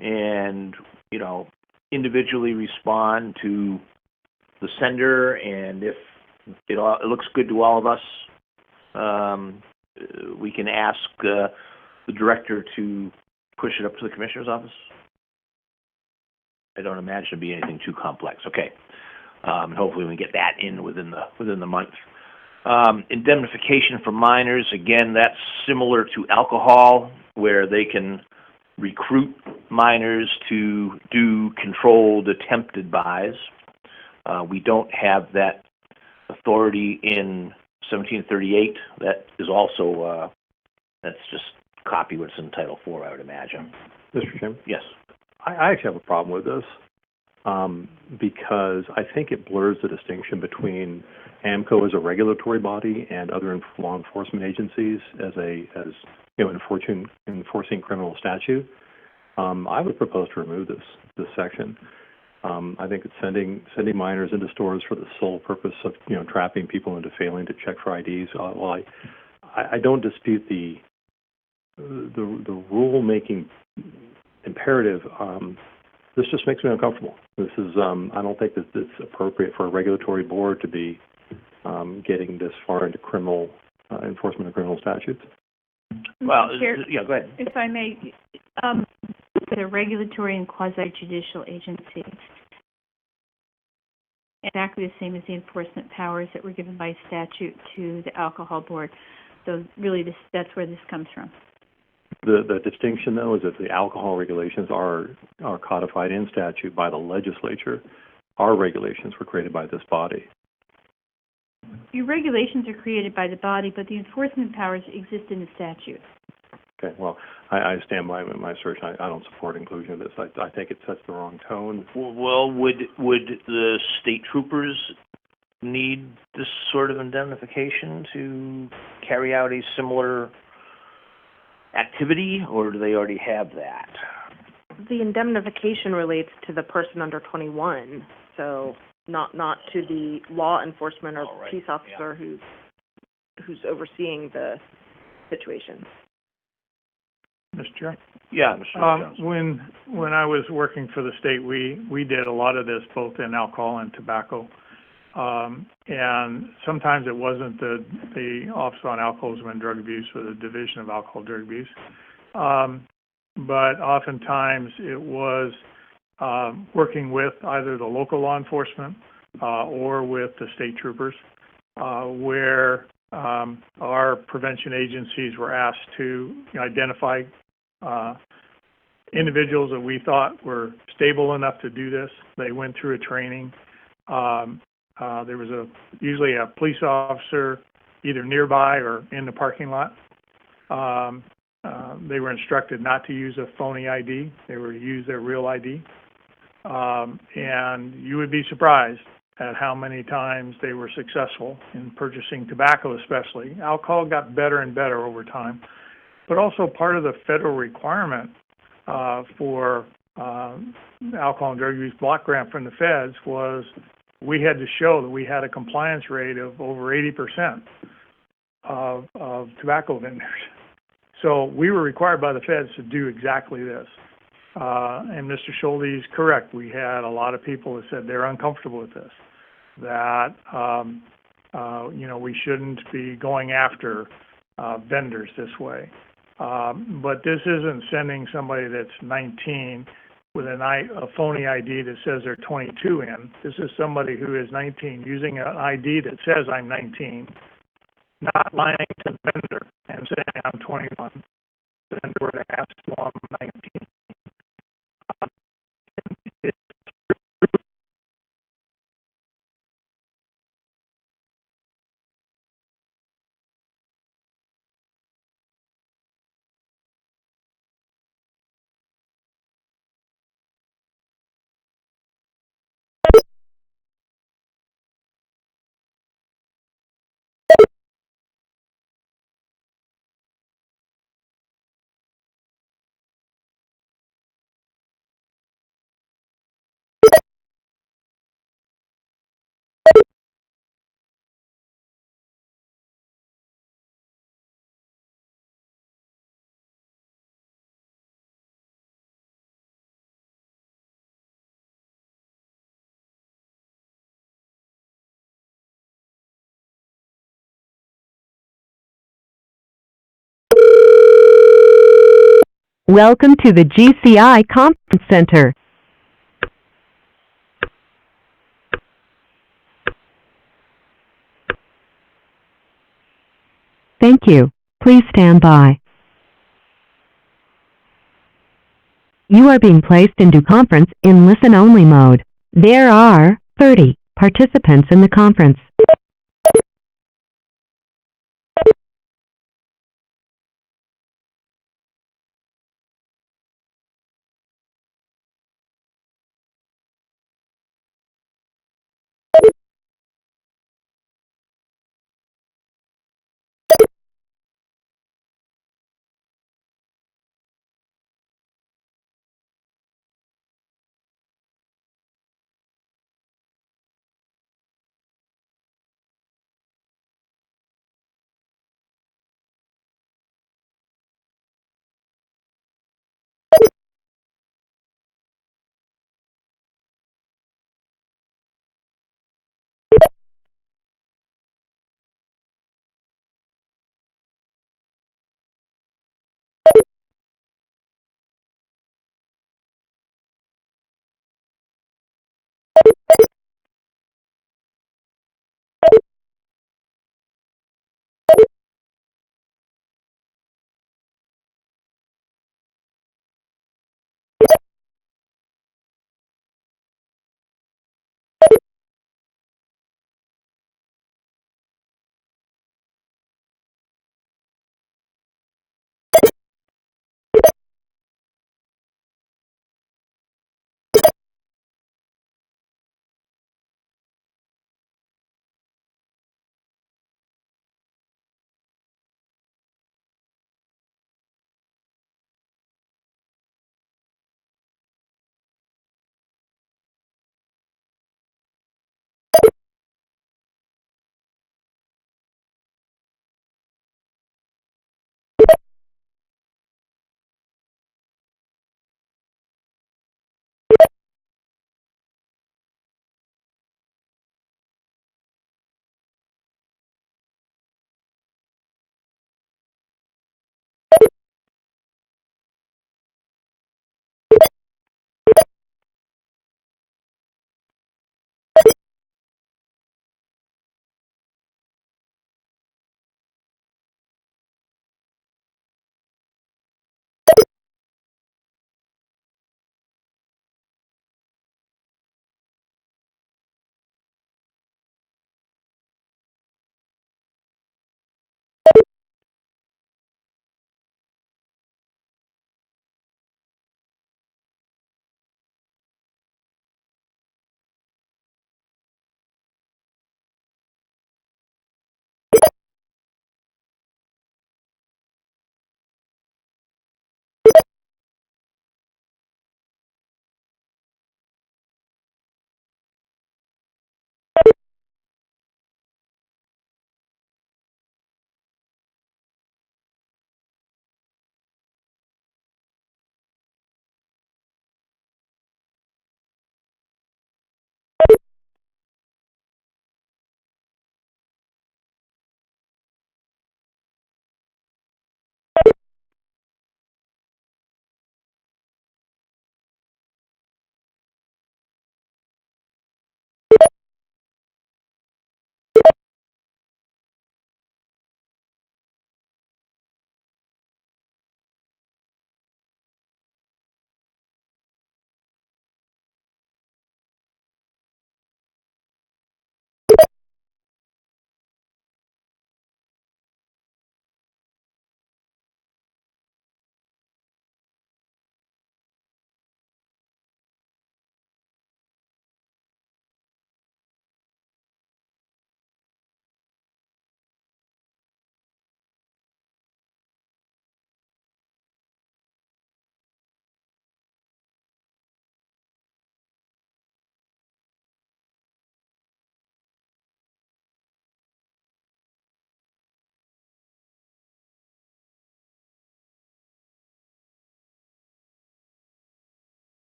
and, you know, individually respond to the sender, and if it looks good to all of us, we can ask the director to push it up to the commissioner's office? I don't imagine it'd be anything too complex. Okay. Hopefully we can get that in within the month. Indemnification for minors, again, that's similar to alcohol, where they can recruit minors to do controlled attempted buys. We don't have that authority in 1738. That is also, that's just copy what's in Title IV, I would imagine.
Mr. Chairman?
Yes.
I actually have a problem with this, because I think it blurs the distinction between AMCO as a regulatory body and other law enforcement agencies as enforcing criminal statute. I would propose to remove this section. I think it's sending minors into stores for the sole purpose of, trapping people into failing to check for IDs. Well, I don't dispute the rule-making imperative. This just makes me uncomfortable. This is, I don't think that it's appropriate for a regulatory board to be getting this far into criminal enforcement of criminal statutes.
Well,
Chair,
yeah, go ahead.
if I may, the regulatory and quasi-judicial agency, exactly the same as the enforcement powers that were given by statute to the alcohol board. So really, that's where this comes from.
The distinction, though, is that the alcohol regulations are codified in statute by the legislature. Our regulations were created by this body.
Your regulations are created by the body, but the enforcement powers exist in the statute.
Okay, well, I stand by my assertion. I don't support inclusion of this. I think it sets the wrong tone.
Well, would the state troopers need this sort of indemnification to carry out a similar activity, or do they already have that?
The indemnification relates to the person under 21, so not to the law enforcement or peace officer who's overseeing the situation.
Mr. Chair?
Yeah, Mr. Jones.
When I was working for the state, we did a lot of this both in alcohol and tobacco. And sometimes it wasn't the Office on Alcoholism and Drug Abuse or the Division of Alcohol Drug Abuse. But oftentimes it was working with either the local law enforcement or with the state troopers, where our prevention agencies were asked to identify individuals that we thought were stable enough to do this. They went through a training. There was usually a police officer either nearby or in the parking lot. They were instructed not to use a phony ID. They were to use their real ID. And you would be surprised at how many times they were successful in purchasing tobacco especially. Alcohol got better and better over time. But also part of the federal requirement for alcohol and drug abuse block grant from the feds was we had to show that we had a compliance rate of over 80% of tobacco vendors. So we were required by the feds to do exactly this. And Mr. Schulte is correct. We had a lot of people that said they're uncomfortable with this, that, we shouldn't be going after vendors this way. But this isn't sending somebody that's 19 with a phony ID that says they're 22 in. This is somebody who is 19 using an ID that says I'm 19, not lying to the vendor and saying I'm 21. The vendor would ask, well, I'm 19.
Welcome to the GCI Conference Center. Thank you. Please stand by. You are being placed into conference in listen-only mode. There are 30 participants in the conference.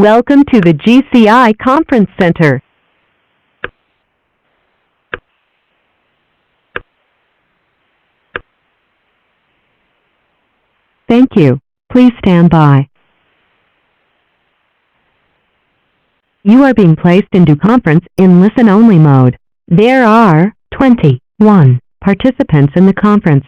Welcome to the GCI Conference Center. Thank you. Please stand by. You are being placed into conference in listen-only mode. There are 21 participants in the conference.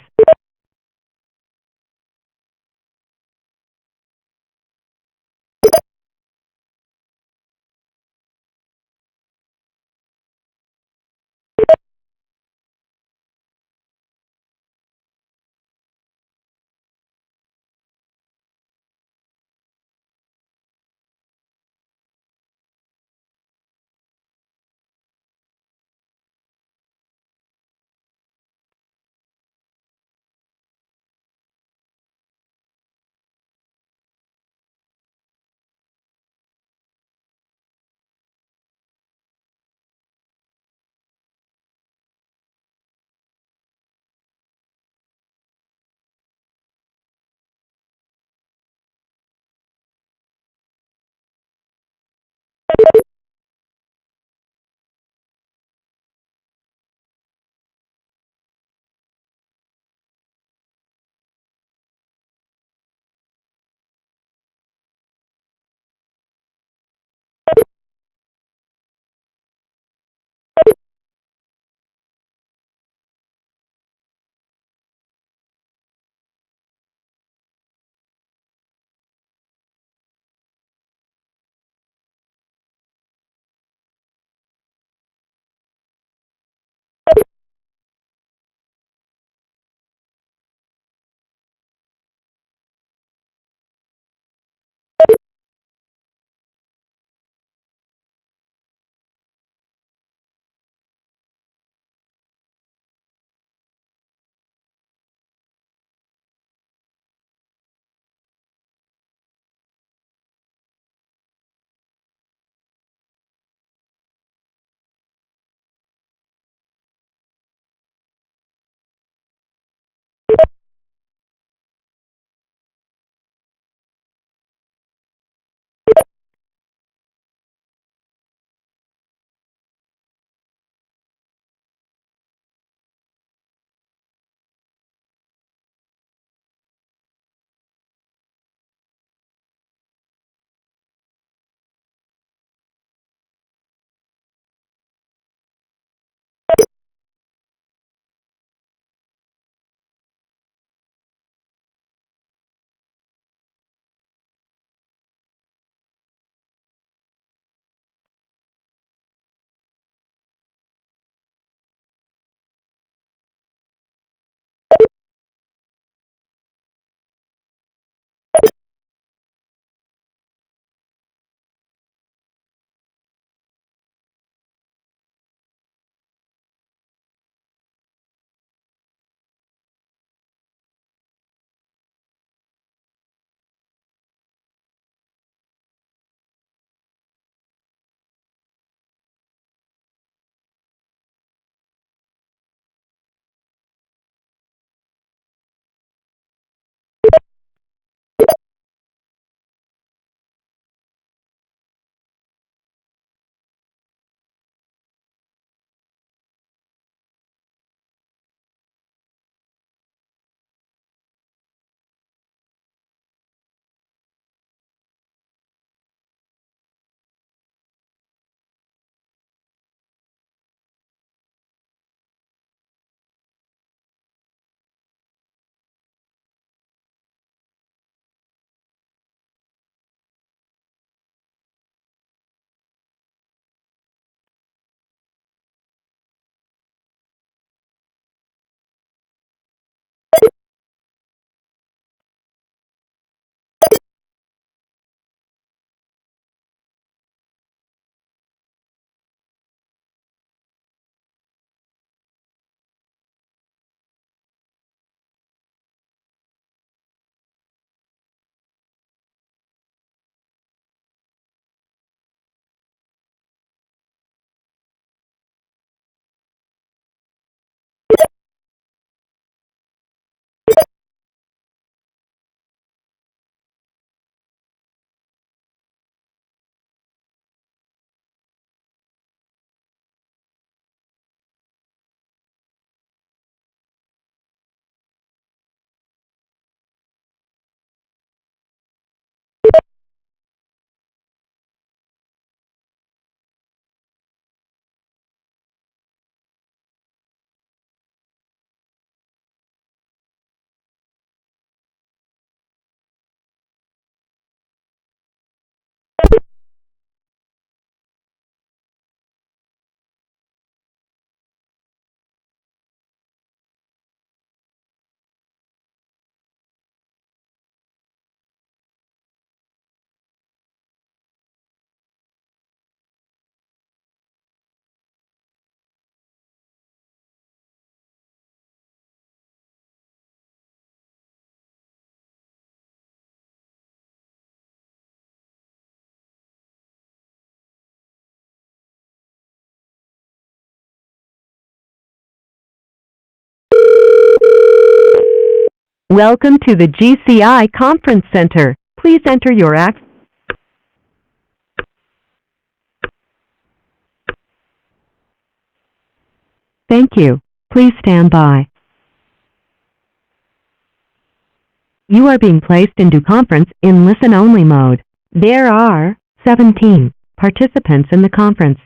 Welcome to the GCI Conference Center. Please enter your Thank you. Please stand by. You are being placed into conference in listen-only mode. There are 17 participants in the conference.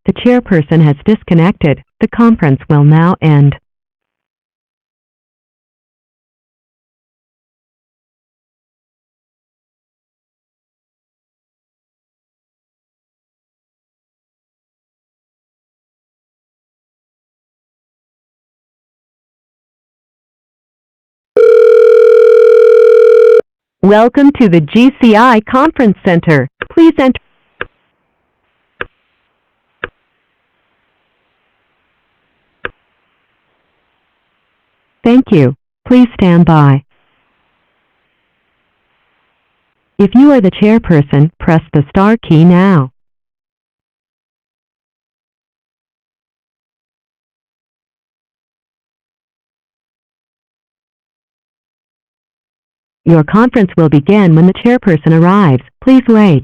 The chairperson has disconnected. The conference will now end. Welcome to the GCI Conference Center. Please enter. Thank you. Please stand by. If you are the chairperson, press the star key now. Your conference will begin when the chairperson arrives. Please wait.